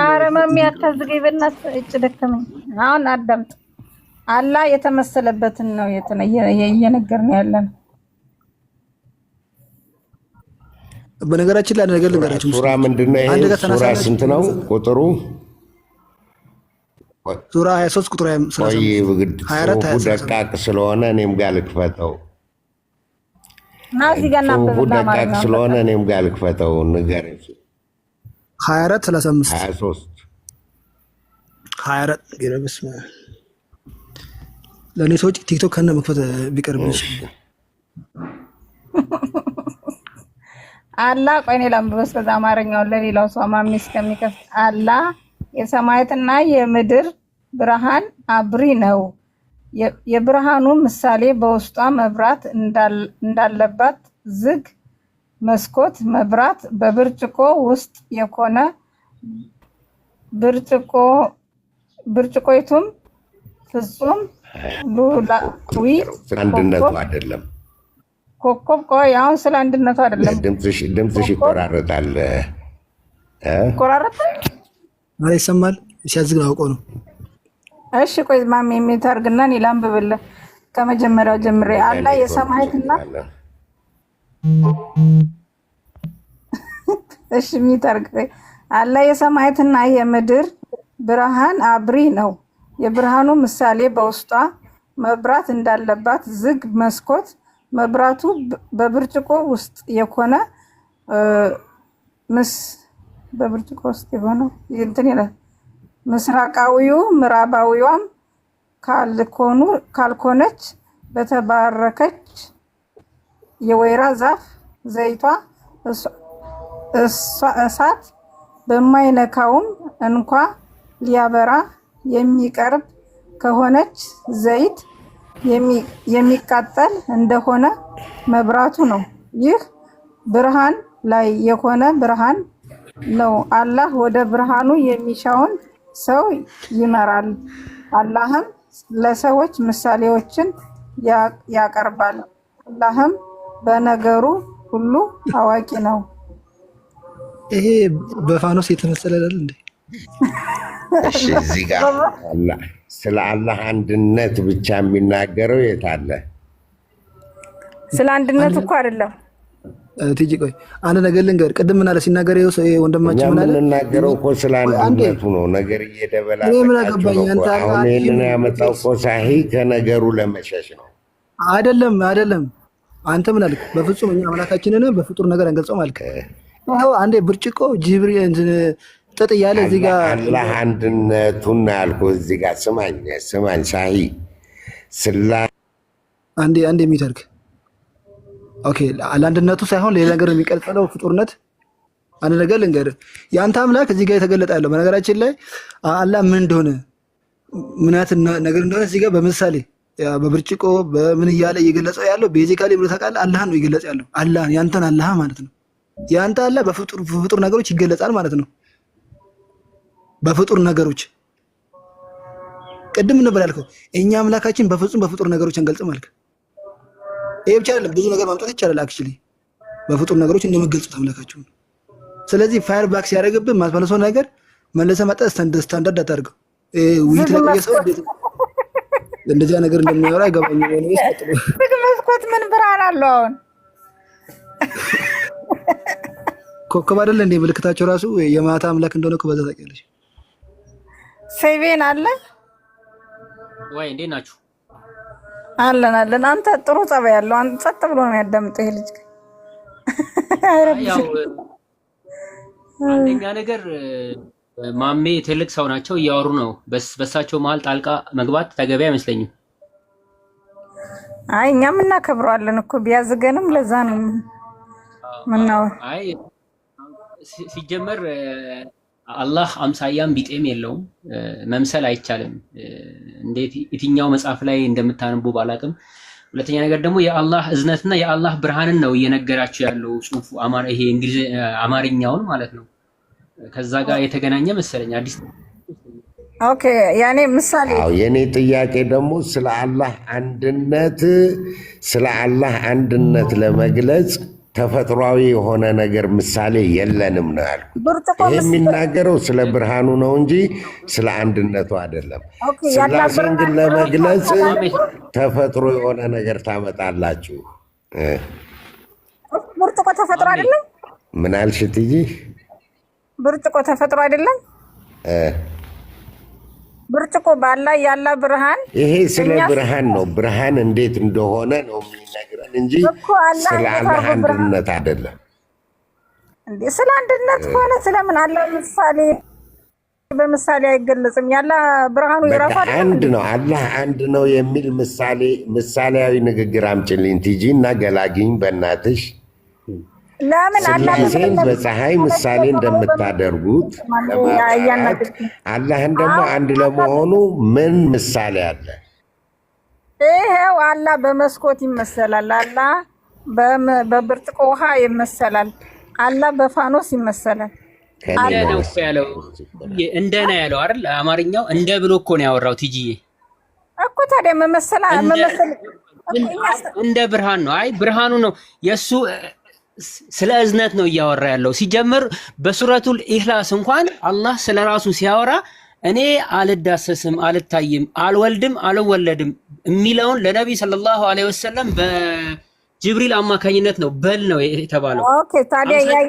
ኧረ ማሚ አታዝገኝ በእናትህ። እጭ ደከመኝ። አሁን አዳምጥ። አላህ የተመሰለበትን ነው እየነገርን ያለን። በነገራችን ላይ ነገር ልንገራችሁ። ሱራ ምንድነው ይሄ? ሱራ ስንት ነው ቁጥሩ? ሱራ 23 ቁጥር 24 ደቃቅ ስለሆነ እኔም ጋር ልክፈተው። ደቃቅ ስለሆነ እኔም ጋር ልክፈተው። ንገረኝ። 24 35 23 24 ይረብስ። ለእኔ ሰዎች ቲክቶክ ከነ መክፈት ቢቀርብሽ አላህ ቆይ እኔ ላንብበው እስከዛ አማርኛውን ለሌላው ሰው ማሚ እስከሚከፍት። አላህ የሰማያትና የምድር ብርሃን አብሪ ነው። የብርሃኑ ምሳሌ በውስጧ መብራት እንዳለባት ዝግ መስኮት፣ መብራት በብርጭቆ ውስጥ የኮነ ብርጭቆይቱም ፍጹም ሉላዊ አንድነቱ አይደለም። ኮከብ ቆይ አሁን ስለ አንድነቱ አይደለም። ድምፅሽ ይቆራረጣል። ይቆራረጣል ማለት ይሰማል። ሲያዝግ አውቆ ነው። እሺ ቆይ ማሚ የሚታርግና እኔ ላንብብልህ ከመጀመሪያው ጀምሬ። አላህ የሰማያትና እሺ የሚታርግ አላህ የሰማያትና የምድር ብርሃን አብሪ ነው። የብርሃኑ ምሳሌ በውስጧ መብራት እንዳለባት ዝግ መስኮት፣ መብራቱ በብርጭቆ ውስጥ የኮነ በብርጭቆ ውስጥ የሆነ እንትን ይላል። ምስራቃዊው ምዕራባዊዋም ካልኮነች በተባረከች የወይራ ዛፍ ዘይቷ እሳት በማይነካውም እንኳ ሊያበራ የሚቀርብ ከሆነች ዘይት የሚቃጠል እንደሆነ መብራቱ ነው። ይህ ብርሃን ላይ የሆነ ብርሃን ነው። አላህ ወደ ብርሃኑ የሚሻውን ሰው ይመራል። አላህም ለሰዎች ምሳሌዎችን ያቀርባል። አላህም በነገሩ ሁሉ አዋቂ ነው። ይሄ በፋኖስ የተመሰለ አይደል እንዴ? እሺ እዚህ ጋር ስለ አላህ አንድነት ብቻ የሚናገረው የት አለ? ስለ አንድነቱ እኮ አይደለም። ትጂ ቆይ አንድ ነገር ልንገር። ቅድም ምን አለ ሲናገር ይኸው ሰው ወንድማችን ምን አለ? የምንናገረው እኮ ስለ አንድነቱ ነው። ነገር እየደበላለቃችሁ ነው። አሁን ይህንን ያመጣው እኮ ሳሂ ከነገሩ ለመሸሽ ነው። አይደለም። አንተ ምን አልክ? በፍጹም እኛ አምላካችንን በፍጡር ነገር አንገልጸውም አልክ። ይኸው አንዴ ብርጭቆ ጅብሪ ጥጥ እያለ እዚህ ጋር አላህ አንድነቱን ያልኩህ እዚህ ጋር ስማኝ ሳሂ ስላ አንዴ የሚተርክ ኦኬ፣ ለአንድነቱ ሳይሆን ሌላ ነገር የሚቀጥለው ፍጡርነት። አንድ ነገር ልንገርህ፣ የአንተ አምላክ እዚህ ጋር የተገለጠ ያለው በነገራችን ላይ አላህ ምን እንደሆነ ምናት ነገር እንደሆነ እዚህ ጋር በምሳሌ በብርጭቆ በምን እያለ እየገለጸው ያለው ቤዚካሊ ብሎ ታውቃለህ፣ አላህ ነው እየገለጸ ያለው። አላህ ያንተን አላህ ማለት ነው። ያንተ አላህ በፍጡር ነገሮች ይገለጻል ማለት ነው። በፍጡር ነገሮች ቅድም ነበር ያልከው እኛ አምላካችን በፍጹም በፍጡር ነገሮች አንገልጽም አልክ። ይሄ ብቻ አይደለም፣ ብዙ ነገር ማምጣት ይቻላል። አክቹሊ በፍጡር ነገሮች እንደምገልጹት አምላካቸው። ስለዚህ ፋየር ባክስ ያደረገብህ ማስመለሰው ነገር መለሰ መጣ ስታንዳርድ አታርገው። ውይይት ላይ የሰው እንደዚያ ነገር እንደሚያወራ አይገባኝም። ወይስ መስኮት ምን ብርሃን አለው? አሁን ኮከብ አይደለ እንደ ምልክታቸው ራሱ የማታ አምላክ እንደሆነ እኮ በዛ ታውቂያለሽ። ሴቬን አለ ወይ? እንዴት ናችሁ? አለን። አንተ ጥሩ ጸባይ ያለው አንተ ጸጥ ብሎ ነው ያዳምጠው ይሄ ልጅ። አይረብሽም። አንደኛ ነገር ማሜ ትልቅ ሰው ናቸው፣ እያወሩ ነው። በሳቸው መሀል ጣልቃ መግባት ተገቢ አይመስለኝም። አይ እኛም እናከብረዋለን እኮ ቢያዝገንም፣ ለዛ ነው ምናው። አይ ሲጀመር አላህ አምሳያም ቢጤም የለውም፣ መምሰል አይቻልም። እንዴት የትኛው መጽሐፍ ላይ እንደምታነቡ ባላቅም። ሁለተኛ ነገር ደግሞ የአላህ እዝነትና የአላህ ብርሃንን ነው እየነገራችሁ ያለው ጽሁፉ፣ ይሄ አማርኛውን ማለት ነው። ከዛ ጋር የተገናኘ መሰለኝ አዲስ። ኦኬ ያኔ ምሳሌ የኔ ጥያቄ ደግሞ ስለ አላህ አንድነት ለመግለጽ ተፈጥሯዊ የሆነ ነገር ምሳሌ የለንም ነው ያልኩት። ይሄ የሚናገረው ስለ ብርሃኑ ነው እንጂ ስለ አንድነቱ አይደለም። ስላሴን ግን ለመግለጽ ተፈጥሮ የሆነ ነገር ታመጣላችሁ። ብርጭቆ ተፈጥሮ አይደለም? ምን አልሽ ትጂ? ብርጭቆ ተፈጥሮ አይደለም? ብርጭቆ ባላ ያለ ብርሃን፣ ይሄ ስለ ብርሃን ነው። ብርሃን እንዴት እንደሆነ ነው የሚነግረን እንጂ ስለ አላህ አንድነት አይደለም። እንዴ ስለ አንድነት ከሆነ ስለምን አላህ በምሳሌ አይገለጽም? ያለ ብርሃኑ ይራፋል። አንድ ነው። አላህ አንድ ነው የሚል ምሳሌያዊ ንግግር አምጪልኝ ቲጂ እና ገላግኝ በእናትሽ። ለምን ስላሴን በፀሐይ ምሳሌ እንደምታደርጉት አላህን ደግሞ አንድ ለመሆኑ ምን ምሳሌ አለ? ይሄው አላህ በመስኮት ይመሰላል። አላህ በብርጭቆ ውሃ ይመሰላል። አላህ በፋኖስ ይመሰላል። እንደ ነው ያለው አይደል? አማርኛው እንደ ብሎ እኮ ነው ያወራው ቲጂዬ እኮ። ታዲያ መመሰል እንደ ብርሃን ነው። አይ ብርሃኑ ነው የሱ ስለ እዝነት ነው እያወራ ያለው። ሲጀምር በሱረቱል ኢኽላስ እንኳን አላህ ስለ ራሱ ሲያወራ እኔ አልዳሰስም፣ አልታይም፣ አልወልድም፣ አልወለድም የሚለውን ለነቢ ሰለላሁ ዐለይሂ ወሰለም በጅብሪል አማካኝነት ነው በል ነው የተባለው። ኦኬ ታዲያ ያ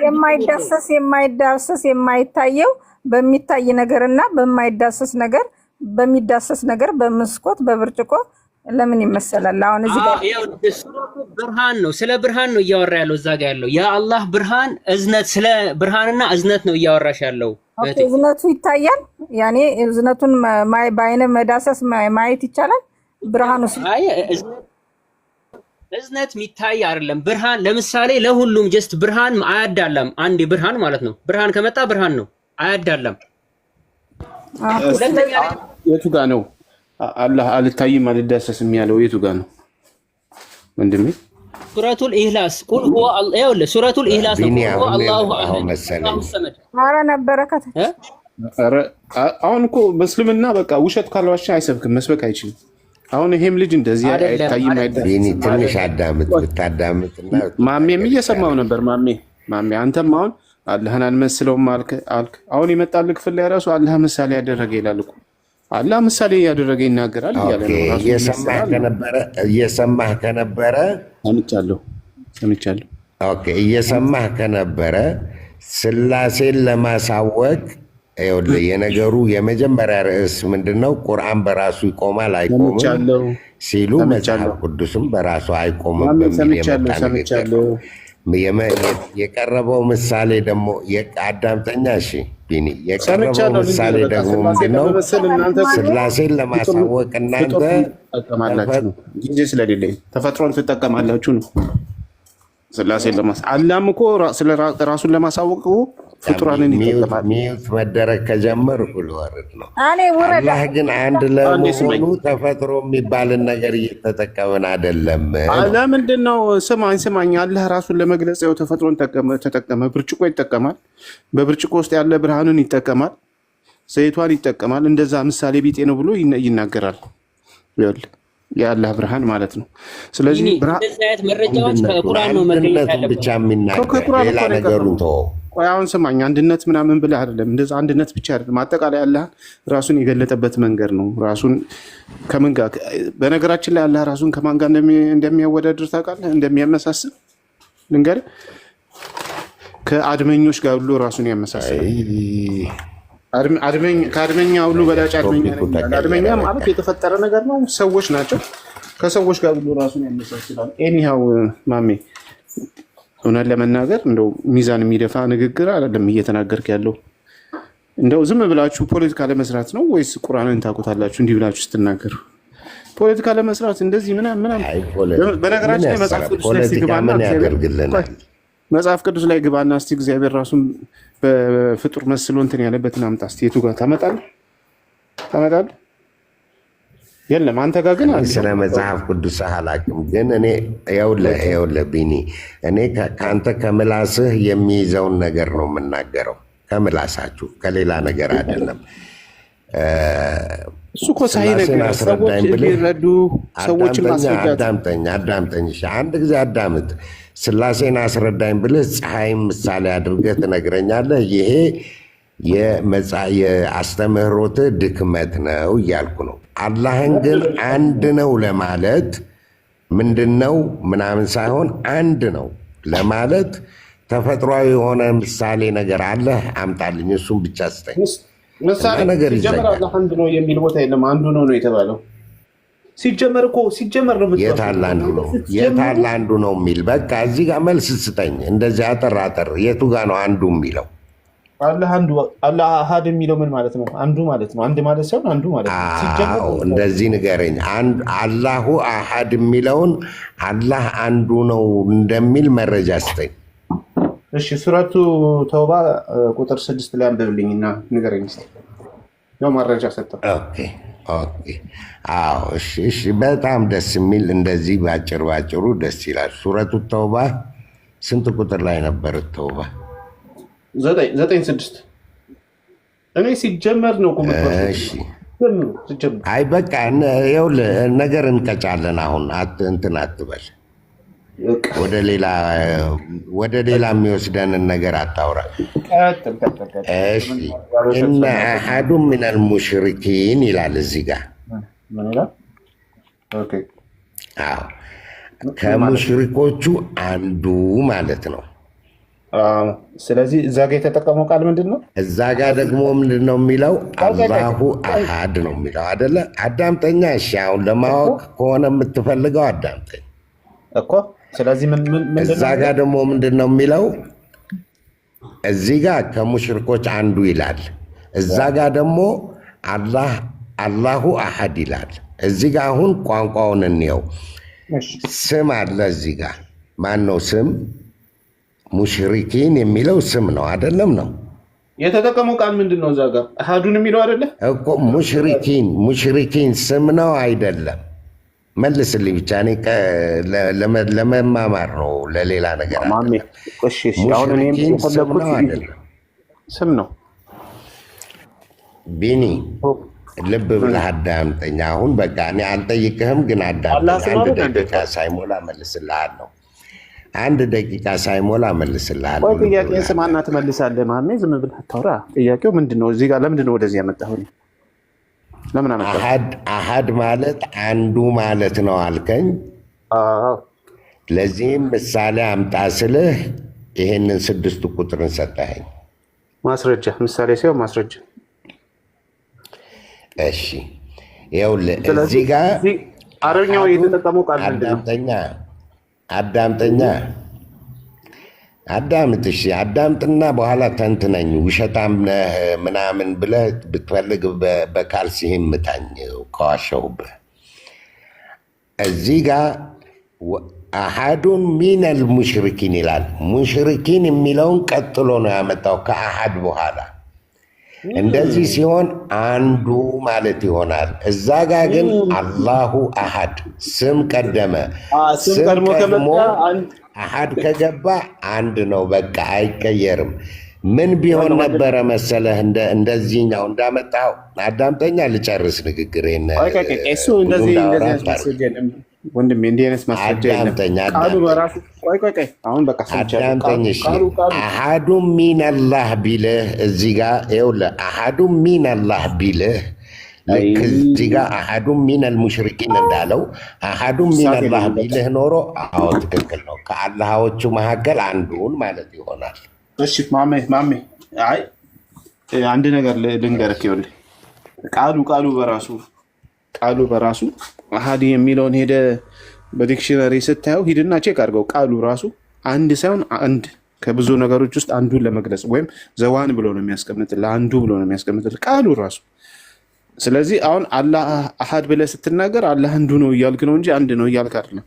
የማይዳሰስ የማይታየው በሚታይ ነገርና በማይዳሰስ ነገር በሚዳሰስ ነገር በመስኮት በብርጭቆ ለምን ይመሰላል? አሁን እዚህ ጋር ብርሃን ነው፣ ስለ ብርሃን ነው እያወራ ያለው። እዛ ጋር ያለው የአላህ ብርሃን እዝነት፣ ስለ ብርሃንና እዝነት ነው እያወራሽ ያለው። ኦኬ እዝነቱ ይታያል። ያኔ እዝነቱን በአይነ መዳሰስ ማየት ይቻላል። ብርሃኑ እዝነት የሚታይ አይደለም። ብርሃን ለምሳሌ ለሁሉም ጀስት ብርሃን አያዳላም። አንድ ብርሃን ማለት ነው። ብርሃን ከመጣ ብርሃን ነው፣ አያዳላም። የቱ ጋር ነው አላህ አልታይም አልዳሰስም ያለው? የቱ ጋር ነው ወንድሜ? ሱረቱል ኢኽላስ ቁል ሁወ ሱረቱል ኢኽላስ ነው። አላሁ ሰመድ። ኧረ ነበረ አሁን እኮ በእስልምና በቃ ውሸት ካልዋሻ አይሰብክም፣ መስበክ አይችልም። አሁን ይሄም ልጅ እንደዚህ አይታይም አይዳሰስም። ትንሽ አዳምጥ፣ ብታዳምጥና ማሜም እየሰማው ነበር። ማሜ አንተም አሁን አላህን አልመስለውም አልክ። አሁን የመጣልህ ክፍል ላይ ራሱ አላህ ምሳሌ ያደረገ ይላል እኮ። አላህ ምሳሌ እያደረገ ይናገራል እያለ ነው። እየሰማህ ከነበረ ሰምቻለሁ። ኦኬ እየሰማህ ከነበረ ስላሴን ለማሳወቅ ይኸውልህ፣ የነገሩ የመጀመሪያ ርዕስ ምንድነው? ቁርአን በራሱ ይቆማል አይቆምም ሲሉ መጽሐፍ ቅዱስም በራሱ አይቆምም በሚል የቀረበው ምሳሌ ደግሞ አዳምጠኛ። እሺ ቢኒ፣ የቀረበው ምሳሌ ደግሞ ምንድነው? ስላሴን ለማሳወቅ እናንተ ጊዜ ስለሌለኝ ተፈጥሮን ትጠቀማላችሁ ነው። ስላሴን አላህም እኮ ራሱን ለማሳወቅ ፍጡራንን ይጠቀማል። ሚዩት መደረግ ከጀመር ልወርድ ነው። አላህ ግን አንድ ለመሆኑ ተፈጥሮ የሚባልን ነገር እየተጠቀምን አይደለም። ለምንድን ነው? ስማኝ፣ አላህ ራሱን ለመግለጽ ያው ተፈጥሮን ተጠቀመ። ብርጭቆ ይጠቀማል፣ በብርጭቆ ውስጥ ያለ ብርሃንን ይጠቀማል፣ ዘይቷን ይጠቀማል። እንደዛ ምሳሌ ቢጤ ነው ብሎ ይናገራል። የአላህ ብርሃን ማለት ነው። ስለዚህ መረጃዎች ከቁርአን ነው መገኘት ብቻ የሚናገር ሌላ ነገሩን ተወው። አሁን ስማኝ፣ አንድነት ምናምን ብለህ አይደለም። እንደዛ አንድነት ብቻ አይደለም። አጠቃላይ አላህ ራሱን የገለጠበት መንገድ ነው። ራሱን ከምን ጋር በነገራችን ላይ አላህ ራሱን ከማን ጋር እንደሚያወዳድር ታውቃለህ? እንደሚያመሳስል ልንገርህ። ከአድመኞች ጋር ሁሉ ራሱን ያመሳስላል። ከአድመኛ ሁሉ በላጭ አድመኛ ማለት የተፈጠረ ነገር ነው። ሰዎች ናቸው። ከሰዎች ጋር ሁሉ ራሱን ያመሳስላል። ኤኒሃው ማሜ እውነት ለመናገር እንደው ሚዛን የሚደፋ ንግግር አይደለም እየተናገርክ ያለው። እንደው ዝም ብላችሁ ፖለቲካ ለመስራት ነው ወይስ ቁርአንን ታውቁታላችሁ? እንዲህ ብላችሁ ስትናገሩ ፖለቲካ ለመስራት እንደዚህ ምናምን። በነገራችን ላይ መጽሐፍ ቅዱስ ላይ ሲገባና መጽሐፍ ቅዱስ ላይ ግባና እስቲ እግዚአብሔር ራሱን በፍጡር መስሎ እንትን ያለበትን አምጣ እስቲ። የቱ ጋር ታመጣለህ? የለም አንተ ጋር ግን ስለ መጽሐፍ ቅዱስ አላውቅም። ግን እኔ ይኸውልህ ቢኒ፣ እኔ ከአንተ ከምላስህ የሚይዘውን ነገር ነው የምናገረው። ከምላሳችሁ ከሌላ ነገር አይደለም። እሱ እኮ ሳይ ነገር ሰዎች እንዲረዱ ሰዎችን ማስረዳት። አዳምጠኝ፣ አንድ ጊዜ አዳምጥ። ስላሴን አስረዳኝ ብልህ ፀሐይም ምሳሌ አድርገህ ትነግረኛለህ። ይሄ የአስተምህሮት ድክመት ነው እያልኩ ነው። አላህን ግን አንድ ነው ለማለት ምንድን ነው ምናምን ሳይሆን አንድ ነው ለማለት ተፈጥሯዊ የሆነ ምሳሌ ነገር አለህ፣ አምጣልኝ። እሱም ብቻ ስጠኝ። ምሳሌ ነገር ይጀምራል። አንድ ነው የሚል ቦታ የለም። አንዱ ነው የተባለው ሲጀመር ነው። የታለ አንዱ ነው የሚል? በቃ እዚህ ጋር መልስ ስጠኝ። እንደዚህ አጠር የቱ ጋር ነው አንዱ የሚለው? አላህ አሃድ የሚለው ምን ማለት ነው? አንዱ ማለት ነው። አንድ ማለት ሳይሆን አንዱ ማለት ነው። እንደዚህ ንገረኝ። አላሁ አሃድ የሚለውን አላህ አንዱ ነው እንደሚል መረጃ ስጠኝ። እሺ ሱረቱ ተውባ ቁጥር 6 ላይ አንብብልኝና ንገረኝ እስኪ። ያው መረጃ ሰጠው። እሺ በጣም ደስ የሚል እንደዚህ ባጭሩ ደስ ይላል። ሱረቱ ተውባ ስንት ቁጥር ላይ ነበር? ተውባ 9:6 እኔ ሲጀመር ነው እኮ አይ በቃ ይኸውልህ ነገር እንቀጫለን። አሁን እንትን አትበል፣ ወደ ሌላ የሚወስደንን ነገር አታውራ። እሺ እነ አሐዱ ሚነል ሙሽሪኪን ይላል እዚህ ጋር። ከሙሽሪኮቹ አንዱ ማለት ነው። ስለዚህ እዛ ጋ የተጠቀመው ቃል ምንድን ነው? እዛ ጋ ደግሞ ምንድን ነው የሚለው? አላሁ አሃድ ነው የሚለው አይደለ? አዳምጠኛ። እሺ አሁን ለማወቅ ከሆነ የምትፈልገው አዳምጠኝ እኮ። ስለዚህ እዛ ጋ ደግሞ ምንድን ነው የሚለው? እዚህ ጋ ከሙሽሪኮች አንዱ ይላል። እዛ ጋ ደግሞ አላሁ አሃድ ይላል። እዚህ ጋ አሁን ቋንቋውን እንየው። ስም አለ እዚህ ጋ። ማን ነው ስም? ሙሽሪኪን የሚለው ስም ነው አይደለም? ነው የተጠቀመው ቃል ምንድን ነው? እዛ ጋር አሃዱን የሚለው አይደለ እኮ። ሙሽሪኪን ስም ነው አይደለም? መልስልኝ ብቻ። እኔ ለመማማር ነው፣ ለሌላ ነገር ሙሽሪኪን ስም ነው አይደለም? ስም ነው። ቢኒ ልብ ብለህ አዳምጠኝ። አሁን በቃ እኔ አልጠይቅህም፣ ግን አዳምጠኝ። አንድ ደቂቃ ሳይሞላ መልስልሃለሁ። ቆይ ጥያቄን ስማና ትመልሳለህ። ማሜ ዝም ብለህ አታውራ። ጥያቄው ምንድን ነው? እዚህ ጋር ለምንድን ነው ወደዚህ ያመጣሁኝ? ለምን አመጣህ? አሃድ ማለት አንዱ ማለት ነው አልከኝ። ለዚህም ምሳሌ አምጣ ስልህ ይሄንን 6 ቁጥርን ሰጠኸኝ። ማስረጃ ምሳሌ ሲሆን ማስረጃ። እሺ ይኸውልህ እዚህ ጋር አረብኛው የተጠቀመው ቃል ምንድን ነው? አዳምጠኛ አዳምጥ። እሺ አዳምጥና በኋላ ተንትነኝ። ውሸታም ነህ ምናምን ብለህ ብትፈልግ በካልሲህም ምታኝ ከዋሸሁብህ። እዚህ ጋር አሃዱን ሚነል ሙሽሪኪን ይላል። ሙሽሪኪን የሚለውን ቀጥሎ ነው ያመጣው ከአሃድ በኋላ። እንደዚህ ሲሆን አንዱ ማለት ይሆናል። እዛ ጋ ግን አላሁ አሃድ ስም ቀደመ። ስም ቀድሞ አሃድ ከገባ አንድ ነው፣ በቃ አይቀየርም። ምን ቢሆን ነበረ መሰለህ? እንደዚህኛው እንዳመጣው። አዳምጠኛ ልጨርስ ንግግር። ወንድሜ እንዲህ አይነት ማስረጃ አዳምጠኝ። አሃዱ ሚነላህ ቢልህ እዚህ ጋ ይኸውልህ፣ አሃዱ ሚነላህ ቢልህ ልክ እዚህ ጋ አሃዱ ሚነል ሙሽሪኪን እንዳለው አሃዱ ሚነላህ ቢልህ ኖሮ አዎ ትክክል ነው። ከአላሃዎቹ መካከል አንዱን ማለት ይሆናል። እሺ ማሜ አይ አንድ ነገር ልንገርህ። ይኸውልህ ቃሉ በራሱ አሃድ የሚለውን ሄደ በዲክሽነሪ ስታየው ሂድና ቼክ አድርገው። ቃሉ ራሱ አንድ ሳይሆን አንድ ከብዙ ነገሮች ውስጥ አንዱን ለመግለጽ ወይም ዘዋን ብሎ ነው የሚያስቀምጥ ለአንዱ ብሎ ነው የሚያስቀምጥ ቃሉ ራሱ። ስለዚህ አሁን አላህ አሐድ ብለህ ስትናገር አላህ አንዱ ነው እያልክ ነው እንጂ አንድ ነው እያልክ አይደለም።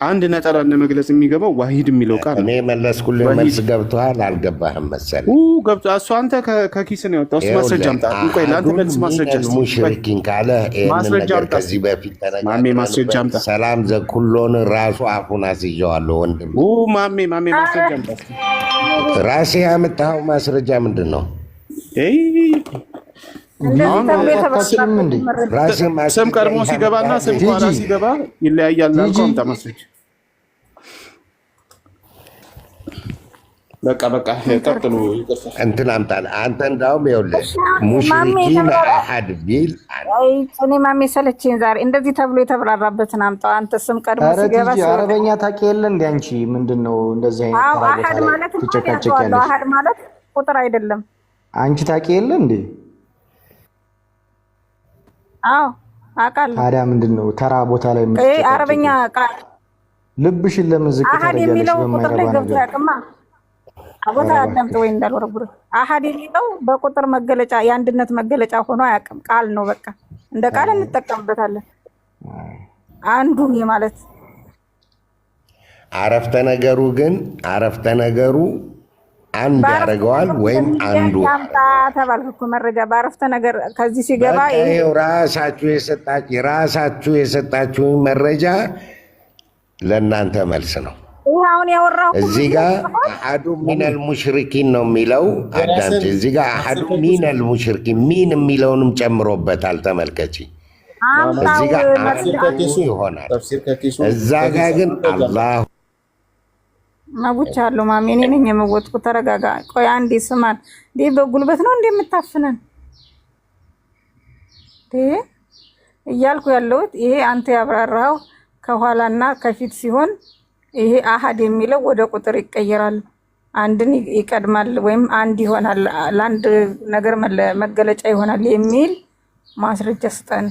አንድ ነጠላ ለመግለጽ የሚገባው ዋሂድ የሚለው ቃል እኔ መለስኩልህ። መልስ ገብቶሃል? አልገባህም መሰለኝ። ገብቶ እሱ አንተ ከኪስ ነው ያወጣው። እሱ ማስረጃ አምጣ። ቆይ ለአንተ መልስ ማስረጃ ሙሽሪኪን ካለ ማስረጃ አምጣ። ከዚህ በፊት ማሜ ማስረጃ አምጣ። ሰላም ዘኩሎን ራሱ አፉን አስይዤዋለሁ ወንድም። ማሜ ማስረጃ አምጣ። ራሴ ያመጣኸው ማስረጃ ምንድን ነው? ስም ቀድሞ ሲገባና ስም ኋላ ሲገባ ይለያያል። አምጣ ማስረጃ። በቃ ቀጥሉ። እንትን አምጣልህ አንተ። እንዳውም ይኸውልህ ሙሽሪኪን አሐድ ቢል እኔ ማሜ ሰለችኝ ዛሬ። እንደዚህ ተብሎ የተብራራበትን አምጣው አንተ። ስም ቀድሞ ሲገባ አረበኛ ታውቂ የለ እንደ አንቺ ምንድን ነው እንደዚህ አይነት አሐድ ማለት ትጨቃጨቂያለሽ። አሐድ ማለት ቁጥር አይደለም። አንቺ ታውቂ የለ እንዴ? አዎ አውቃለሁ። ታዲያ ምንድን ነው ተራ ቦታ ላይ አረበኛ ቃል ልብሽን ለምን ዝቅ ታደርጊያለሽ? በማይረባ ነገር አቦታ አዳምጥ ወይ እንዳልወረብር። አሐድ የሚለው በቁጥር መገለጫ የአንድነት መገለጫ ሆኖ አያውቅም። ቃል ነው በቃ እንደ ቃል እንጠቀምበታለን። አንዱ ማለት አረፍተ ነገሩ ግን አረፍተ ነገሩ አንድ ያደርገዋል ወይም አንዱ ያምጣ ተባልኩ እኮ መረጃ በአረፍተ ነገር ከዚህ ሲገባ ይሄው ራሳችሁ የሰጣችሁ መረጃ ለእናንተ መልስ ነው። አሁን ያወራው እዚህ ጋር አሐዱ ሚነል ሙሽሪኪን ነው የሚለው። አዳምጪ። እዚህ ጋር አሐዱ ሚነል ሙሽሪኪን ሚን የሚለውንም ጨምሮበታል። ተመልከቺ። እዚህ ጋር ይሆናል፣ እዛ ጋር ግን አላህ ማቡቻለሁ። ማሜ እኔ ነኝ የመወጥኩ። ተረጋጋ። ቆይ አንዴ ስማን። በጉልበት ነው እንደምታፍነን እያልኩ ያለሁት ይሄ አንተ ያብራራው ከኋላና ከፊት ሲሆን ይሄ አሐድ የሚለው ወደ ቁጥር ይቀየራል። አንድን ይቀድማል ወይም አንድ ይሆናል፣ ለአንድ ነገር መገለጫ ይሆናል የሚል ማስረጃ ስጠን።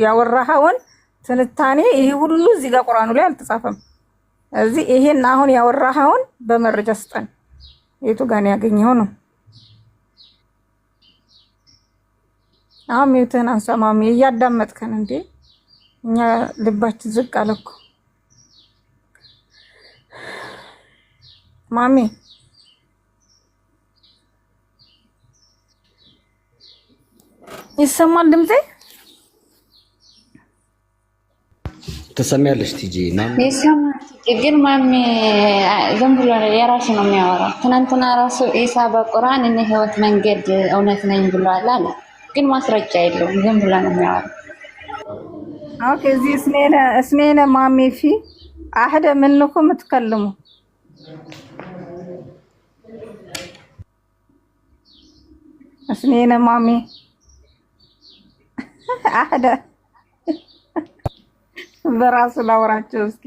ያወራኸውን ትንታኔ ይሄ ሁሉ እዚህ ጋር ቁርአኑ ላይ አልተጻፈም። እዚህ ይሄን አሁን ያወራኸውን በመረጃ ስጠን። የቱ ጋር ነው ያገኘው ነው? አሁን ሚውትህን አንሰማም። እያዳመጥከን እንዴ? እኛ ልባችን ዝቅ አለ እኮ ማሚ። ይሰማል ድምጼ? ትሰሚያለሽ ቲጂ? ይሰማል ግን ማሚ ዝም ብሎ የራሱ ነው የሚያወራው። ትናንትና ራሱ ኢሳ በቁርአን እኔ ህይወት መንገድ እውነት ነኝ ብሏል አለ፣ ግን ማስረጃ የለውም። ዝም ብሎ ነው የሚያወራው። ኦኬ እዚህ እስኔነ ማሚ ፊ አህደ ምንኩም ትከልሙ እስኔነ ማሚ አህደ በራሱ ላውራቸው እስኪ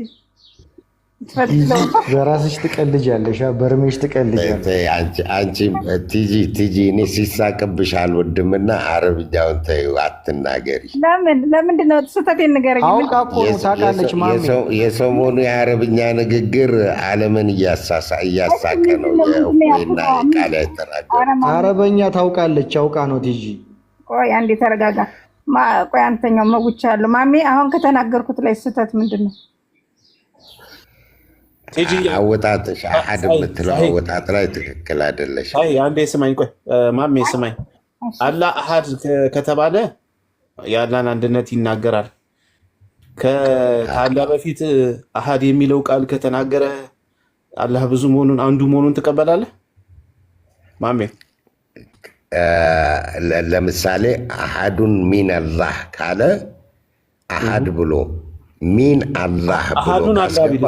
በራስሽ ትቀልጃለሽ፣ በርሜሽ ትቀልጃለሽ። አንቺ ቲጂ እኔ ሲሳቅብሽ አልወድምና አረብኛውን ተይው፣ አትናገሪ። ለምንድን ነው ስህተቴን ንገረኝ። አውቃ እኮ ነው ታውቃለች ማሚ። የሰሞኑ የአረብኛ ንግግር ዓለምን እያሳቀ ነው። የእፎይና ቃል ያተናገር አረበኛ ታውቃለች፣ አውቃ ነው ቲጂ። ቆይ አንዴ ተረጋጋ። ቆይ አንተኛው መጉቻለሁ ማሚ። አሁን ከተናገርኩት ላይ ስህተት ምንድን ነው? አወጣጥሽ አሐድ የምትለው አወጣጥ ላይ ትክክል አይደለሽ። አንዴ ስማኝ፣ ቆይ ማሜ ስማኝ። አላህ አሐድ ከተባለ የአላህን አንድነት ይናገራል። ከአላህ በፊት አሐድ የሚለው ቃል ከተናገረ አላህ ብዙ መሆኑን አንዱ መሆኑን ትቀበላለህ ማሜ? ለምሳሌ አሐዱን ሚን አላህ ካለ አሐድ ብሎ ሚን አላህ ብሎ ካስገባ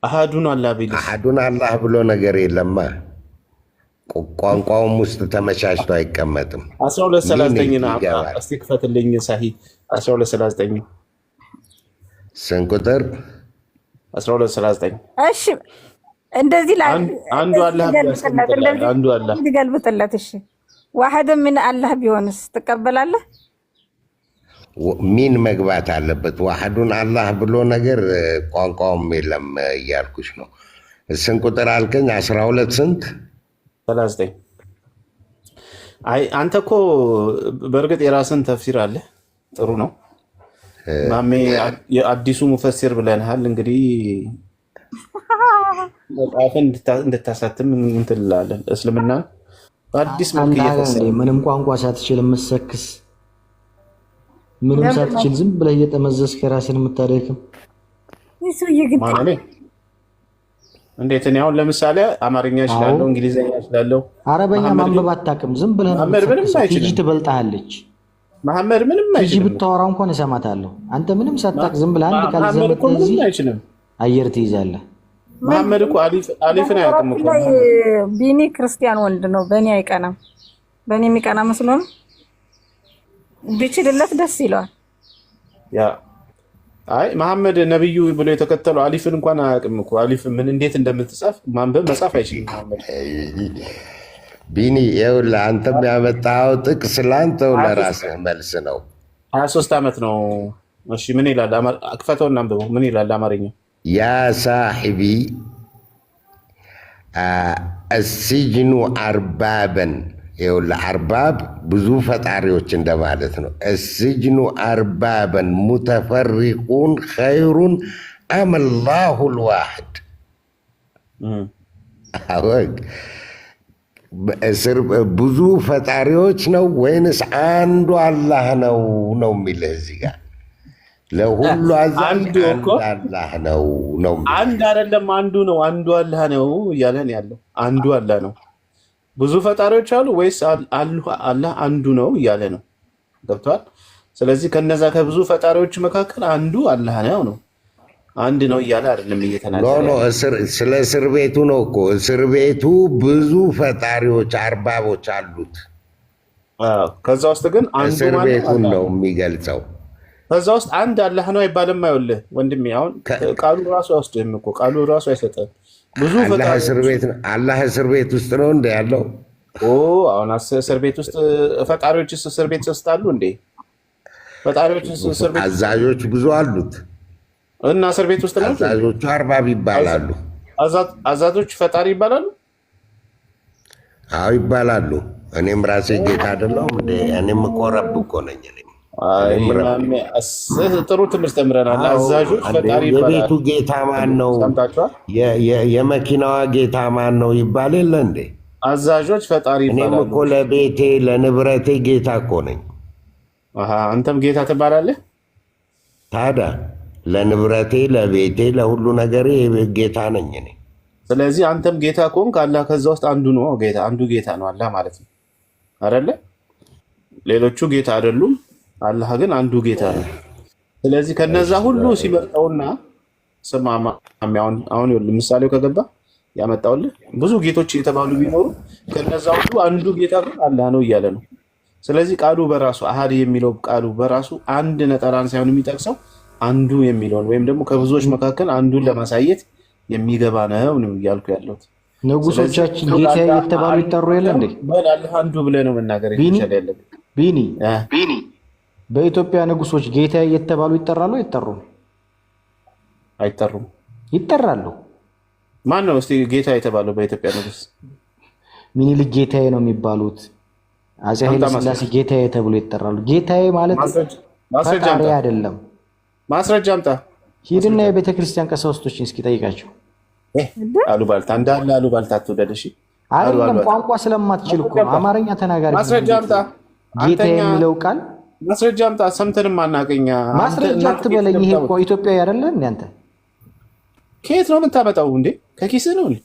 አሐዱን አላህ ቢልስ አሐዱን አላህ ብሎ ነገር የለማ። ቋንቋውም ውስጥ ተመቻችቶ አይቀመጥም። 1239 እስቲ ክፈትልኝ ሳሂ 1239 ስንት ቁጥር? 1239 እሺ እንደዚህ ላይ አንዱ አላህ አንዱ አላህ ገልብጥለት። እሺ ዋህድ ምን አላህ ቢሆንስ ትቀበላለህ? ሚን መግባት አለበት። ዋህዱን አላህ ብሎ ነገር ቋንቋውም የለም እያልኩሽ ነው። ስንት ቁጥር አልከኝ? 12 ስንት? 39 አይ አንተ እኮ በእርግጥ የራስን ተፍሲር አለ። ጥሩ ነው ማሜ፣ የአዲሱ ሙፈሲር ብለንሃል። እንግዲህ መጽሐፍን እንድታሳትም እንትን እንላለን። እስልምና በአዲስ መልክ እየፈሰረ ምንም ቋንቋ ሳትችል የምትሰክስ ምንም ሳትችል ዝም ብለህ እየጠመዘዝክ የራስን የምታደክም እንዴት? እኔ አሁን ለምሳሌ አማርኛ እችላለሁ፣ እንግሊዝኛ እችላለሁ። አረበኛ ማንበብ አታውቅም። ዝም ብለህ ቲጂ ትበልጣለች። መሐመድ ምንም አይችልም። ቲጂ ብታወራ እንኳን እሰማታለሁ። አንተ ምንም ሳታውቅ ዝም ብለህ አንድ ቃል ዘመተህ አይችልም። አየር ትይዛለህ። መሐመድ እኮ አሊፍን አያውቅም እኮ። ቢኒ ክርስቲያን ወንድ ነው። በእኔ አይቀናም። በእኔ የሚቀና መስሎ ነው። ቢችልለት ደስ ይለዋል። ያ አይ መሐመድ ነብዩ ብሎ የተከተለው አሊፍን እንኳን አያውቅም እኮ። አሊፍ ምን እንዴት እንደምትጻፍ ማንበብ መጻፍ አይችልም መሐመድ። ቢኒ ይኸውልህ አንተም ያመጣኸው ጥቅስ ለአንተው ለራስህ መልስ ነው። 23 ዓመት ነው። እሺ ምን ይላል? አክፈተውና አንብበው። ምን ይላል አማርኛ? ያ ሳሒቢ አስጅኑ አርባበን። ይኸውልህ አርባብ ብዙ ፈጣሪዎች እንደማለት ነው። አስጅኑ አርባበን ሙተፈሪቁን ኸይሩን አመላሁ ልዋሕድ። ብዙ ፈጣሪዎች ነው ወይንስ አንዱ አላህ ነው ነው የሚልህ እዚህ ጋር። ለሁሉ አንዱ አላህ ነው ነው። አንድ አይደለም፣ አንዱ ነው። አንዱ አላህ ነው እያለን ያለው አንዱ አላህ ነው። ብዙ ፈጣሪዎች አሉ ወይስ አላህ አንዱ ነው እያለ ነው? ገብቷል? ስለዚህ ከነዛ ከብዙ ፈጣሪዎች መካከል አንዱ አላህ ነው አንድ ነው እያለ አይደለም እየተናገረ። ስለ እስር ቤቱ ነው እኮ። እስር ቤቱ ብዙ ፈጣሪዎች አርባቦች አሉት። ከዛ ውስጥ ግን አንዱ እስር ቤቱን ነው የሚገልጸው። ከዛ ውስጥ አንድ አላህ ነው አይባልም። አይወልህ ወንድሜ፣ አሁን ቃሉ ራሱ አይወስድህም እኮ። ቃሉ ራሱ አይሰጠህም። ብዙ አላህ እስር ቤት ውስጥ ነው እንደ ያለው። አሁን እስር ቤት ውስጥ ፈጣሪዎችስ እስር ቤት ውስጥ አሉ እንዴ? ፈጣሪዎች እስር ቤት አዛዦች ብዙ አሉት እና እስር ቤት ውስጥ ነው። አዛዦቹ አርባብ ይባላሉ። አዛዦች ፈጣሪ ይባላሉ? አዎ ይባላሉ። እኔም ራሴ ጌታ አይደለሁም እንዴ? እኔም እኮ ረብ እኮ ነኝ። ጥሩ ትምህርት ተምረናል። አዛዦች ፈጣሪ ይባላሉ። የቤቱ ጌታ ማን ነው? የመኪናዋ ጌታ ማን ነው ይባል የለ እንዴ? አዛዦች ፈጣሪ ይባላሉ። እኔም እኮ ለቤቴ ለንብረቴ ጌታ እኮ ነኝ። አንተም ጌታ ትባላለህ ታዲያ። ለንብረቴ ለቤቴ ለሁሉ ነገሬ ጌታ ነኝ እኔ። ስለዚህ አንተም ጌታ ከሆንክ አላህ ከዛ ውስጥ አንዱ ነው። ጌታ አንዱ ጌታ ነው አላህ ማለት ነው አይደለ? ሌሎቹ ጌታ አይደሉም። አላህ ግን አንዱ ጌታ ነው። ስለዚህ ከነዛ ሁሉ ሲመርጠውና ስማማ አሁን ምሳሌው ከገባ ያመጣውልህ ብዙ ጌቶች የተባሉ ቢኖሩ ከነዛ ሁሉ አንዱ ጌታ ግን አላህ ነው እያለ ነው። ስለዚህ ቃሉ በራሱ አሃድ የሚለው ቃሉ በራሱ አንድ ነጠላን ሳይሆን የሚጠቅሰው አንዱ የሚለውን ወይም ደግሞ ከብዙዎች መካከል አንዱን ለማሳየት የሚገባ ነው እያልኩ ያለሁት። ንጉሶቻችን ጌታ የተባሉ ይጠሩ የለ እንዴ? አላህ አንዱ ብለህ ነው መናገር ያለብህ። ቢኒ በኢትዮጵያ ንጉሶች ጌታ እየተባሉ ይጠራሉ? አይጠሩም? አይጠሩም። ይጠራሉ። ማን ነው እስቲ ጌታ የተባለው በኢትዮጵያ ንጉስ? ሚኒሊክ ጌታዬ ነው የሚባሉት። አፄ ኃይለ ሥላሴ ጌታዬ ተብሎ ይጠራሉ። ጌታዬ ማለት ፈጣሪ አይደለም። ማስረጃ አምጣ። ሂድና የቤተ ክርስቲያን ቀሳውስቶችን እስኪ ጠይቃቸው። አሉባልታ እንዳለ አሉባልታ አትውደድ። እሺ አይደለም፣ ቋንቋ ስለማትችል እኮ አማርኛ ተናጋሪ። ማስረጃ አምጣ። ጌታዬ የሚለው ቃል ማስረጃ አምጣ። ሰምተንም አናገኛ። ማስረጃ አትበለኝ። ይሄ እኮ ኢትዮጵያዊ አይደለ እንዴ? አንተ ከየት ነው የምታመጣው እንዴ? ከኪስህ ነው እንዴ?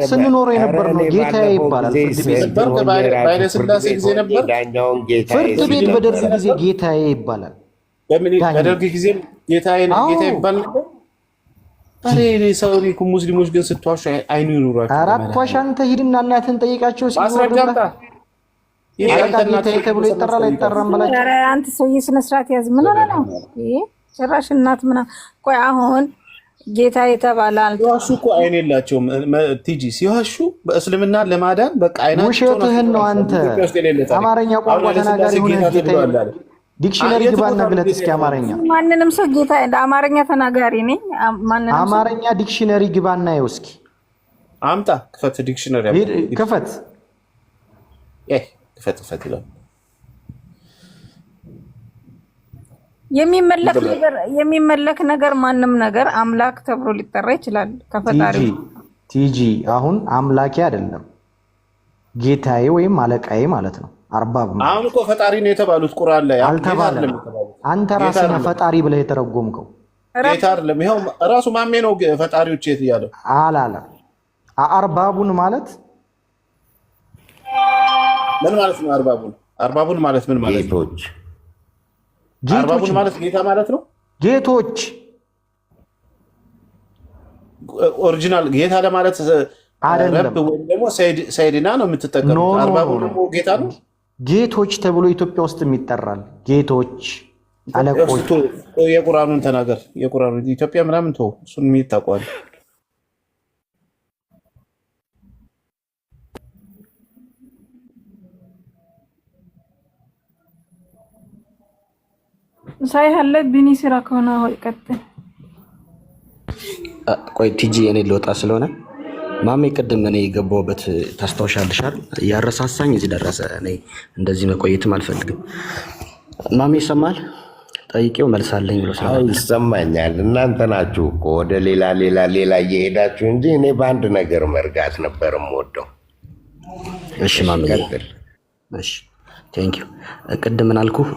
ስንኖረው የነበር ነው። ጌታዬ ይባላል። በኃይለ ሥላሴ ጊዜ ነበር። ፍርድ ቤት በደርግ ጊዜ ጌታዬ ይባላል። በደርግ ጊዜ ጌታ ይባል ነበር። ሰው ሙስሊሞች ግን ስትዋሹ አይኑ ይኑራቸው። አራት ዋሻ አንተ ሂድና እናትህን ጠይቃቸው። ማስረጃ አምጣ። ጌታዬ ተብሎ ይጠራል አይጠራም በላቸው። አንተ ሰውዬ ስነ ስርዓት ያዝ። ምን ሆነ ነው ጭራሽ እናት ምናምን። ቆይ አሁን ጌታ የተባላል ሲዋሹ እኮ አይን የላቸውም። ቲጂ ሲዋሹ በእስልምና ለማዳን በቃ አይናቸው ውሸትህን ነው። አንተ አማርኛ ቋንቋ ተናጋሪ ሆነህ ጌታ ዲክሽነሪ ግባና ግለጥ እስኪ አማርኛ። ማንንም ሰው ጌታ አማርኛ ተናጋሪ ነኝ። ማንንም አማርኛ ዲክሽነሪ ግባና ይኸው እስኪ አምጣ። ክፈት ዲክሽነሪ ክፈት። ክፈት ይላል። የሚመለክ ነገር ማንም ነገር አምላክ ተብሎ ሊጠራ ይችላል ከፈጣሪ። ቲጂ አሁን አምላኬ አይደለም ጌታዬ ወይም አለቃዬ ማለት ነው። አርባብ ነው። አሁን እኮ ፈጣሪ ነው የተባሉት ቁርአን ላይ አልተባለም። አንተ ራስህ ፈጣሪ ብለህ የተረጎምከው ጌታ አይደለም። ይኸው ራሱ ማሜ ነው ፈጣሪዎች የት ያለው አላለም። አርባቡን ማለት ምን ማለት ነው? አርባቡን ማለት ምን ማለት ነው? አርባቡን ማለት ጌታ ማለት ነው። ጌቶች ኦሪጂናል ጌታ ለማለት አይደለም። ወይም ደግሞ ሰይድና ነው የምትጠቀሙት። አርባቡ ደግሞ ጌታ ነው። ጌቶች ተብሎ ኢትዮጵያ ውስጥ ይጠራል። ጌቶች አለቆች። የቁርአኑን ተናገር። የቁርአኑን ኢትዮጵያ ምናምን ተው፣ እሱን የሚታውቀዋል። ሳይሀለ ቢኒ ስራ ከሆነ ሆይ ቀጥል። ቆይ ቲጂ እኔ ልወጣ ስለሆነ ማሜ ቅድም እኔ የገባሁበት ታስታውሻለሻል? ያረሳሳኝ እዚህ ደረሰ። እኔ እንደዚህ መቆየትም አልፈልግም። ማሜ ይሰማል? ጠይቄው መልሳለኝ ብሎ ይሰማኛል። እናንተ ናችሁ እኮ ወደ ሌላ እየሄዳችሁ እንጂ እኔ በአንድ ነገር መርጋት ነበር የምወደው። እሺ ማሜ እሺ ቴንኪው። ቅድም ምን አልኩህ?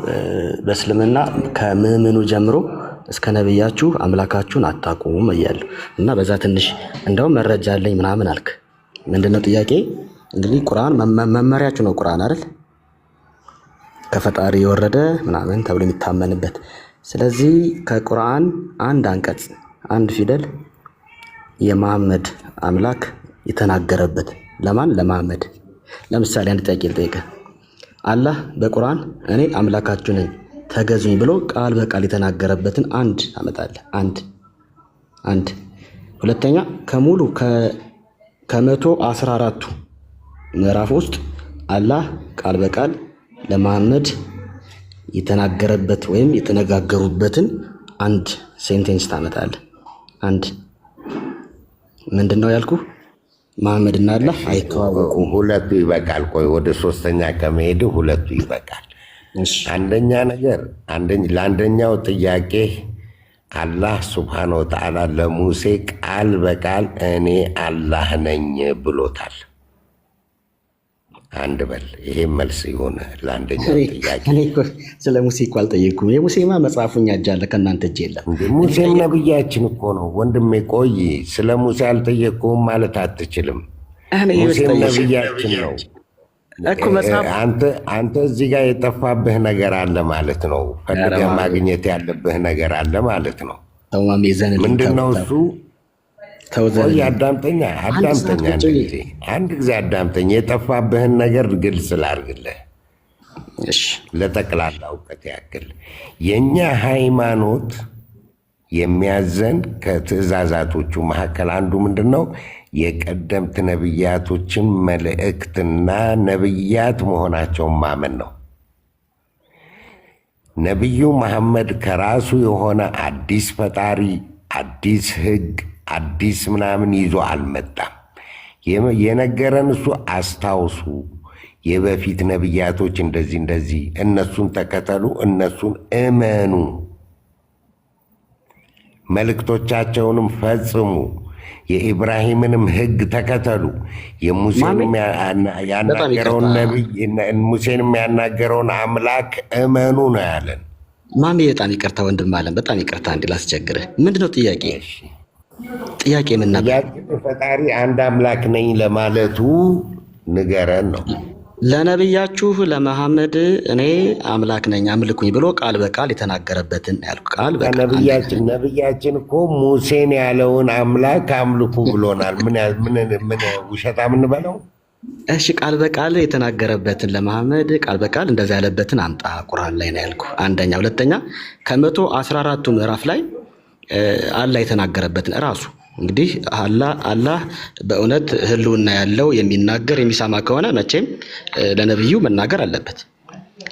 በእስልምና ከምዕመኑ ጀምሮ እስከ ነብያችሁ አምላካችሁን አታቁም እያለሁ እና በዛ ትንሽ እንደውም መረጃ አለኝ ምናምን አልክ። ምንድነው ጥያቄ? እንግዲህ ቁርአን መመሪያችሁ ነው ቁርአን አይደል? ከፈጣሪ የወረደ ምናምን ተብሎ የሚታመንበት። ስለዚህ ከቁርአን አንድ አንቀጽ አንድ ፊደል የመሐመድ አምላክ የተናገረበት ለማን? ለመሐመድ። ለምሳሌ አንድ ጥያቄ ልጠይቅህ። አላህ በቁርአን እኔ አምላካችሁ ነኝ ተገዙኝ ብሎ ቃል በቃል የተናገረበትን አንድ አመጣለህ። አንድ ሁለተኛ ከሙሉ ከ114ቱ ምዕራፍ ውስጥ አላህ ቃል በቃል ለመሐመድ የተናገረበት ወይም የተነጋገሩበትን አንድ ሴንቴንስ ታመጣለህ። አንድ ምንድነው ያልኩህ? መሐመድ እና አላህ አይተዋወቁም። ሁለቱ ይበቃል። ቆይ ወደ ሶስተኛ ከመሄድ ሁለቱ ይበቃል። አንደኛ ነገር ለአንደኛው ጥያቄ አላህ ሱብሓነሁ ወተዓላ ለሙሴ ቃል በቃል እኔ አላህ ነኝ ብሎታል። አንድ በል። ይሄ መልስ ይሆነ ለአንደኛው ጥያቄ። ስለ ሙሴ እኮ አልጠየኩም። የሙሴማ መጽሐፉኛ እጅ አለ፣ ከእናንተ እጅ የለም። ሙሴም ነብያችን እኮ ነው ወንድሜ። ቆይ ስለ ሙሴ አልጠየቅኩም ማለት አትችልም። ሙሴም ነብያችን ነው እኮ። አንተ እዚህ ጋር የጠፋብህ ነገር አለ ማለት ነው። ፈልገህ ማግኘት ያለብህ ነገር አለ ማለት ነው። ምንድን ነው እሱ? ቆይ አዳምጠኛ አንድ ጊዜ አዳምጠኛ። የጠፋብህን ነገር ግልጽ ላድርግልህ ለጠቅላላ እውቀት ያክል። የእኛ ሃይማኖት የሚያዘን ከትእዛዛቶቹ መካከል አንዱ ምንድን ነው? የቀደምት ነቢያቶችን መልእክትና ነቢያት መሆናቸውን ማመን ነው። ነቢዩ መሐመድ ከራሱ የሆነ አዲስ ፈጣሪ፣ አዲስ ህግ፣ አዲስ ምናምን ይዞ አልመጣም። የነገረን እሱ አስታውሱ፣ የበፊት ነቢያቶች እንደዚህ እነሱን ተከተሉ፣ እነሱን እመኑ፣ መልእክቶቻቸውንም ፈጽሙ፣ የኢብራሂምንም ህግ ተከተሉ፣ የሙሴንም ያናገረውን ነቢይ ሙሴንም ያናገረውን አምላክ እመኑ ነው ያለን። ማሜ በጣም ይቅርታ ወንድም አለም፣ በጣም ይቅርታ እንዲላስቸግርህ። ምንድነው ጥያቄ? ጥያቄ ምን ነበር? ፈጣሪ አንድ አምላክ ነኝ ለማለቱ ንገረን ነው። ለነብያችሁ ለመሐመድ እኔ አምላክ ነኝ አምልኩኝ ብሎ ቃል በቃል የተናገረበትን ያልኩ። ቃል በቃል ነብያችን እኮ ሙሴን ያለውን አምላክ አምልኩ ብሎናል። ምን ውሸታ የምንበለው? እሺ ቃል በቃል የተናገረበትን ለመሐመድ ቃል በቃል እንደዛ ያለበትን አምጣ ቁርአን ላይ ነው ያልኩ። አንደኛ። ሁለተኛ ከ114ቱ ምዕራፍ ላይ አላህ የተናገረበትን እራሱ እንግዲህ አላህ በእውነት ህልውና ያለው የሚናገር የሚሰማ ከሆነ መቼም ለነብዩ መናገር አለበት።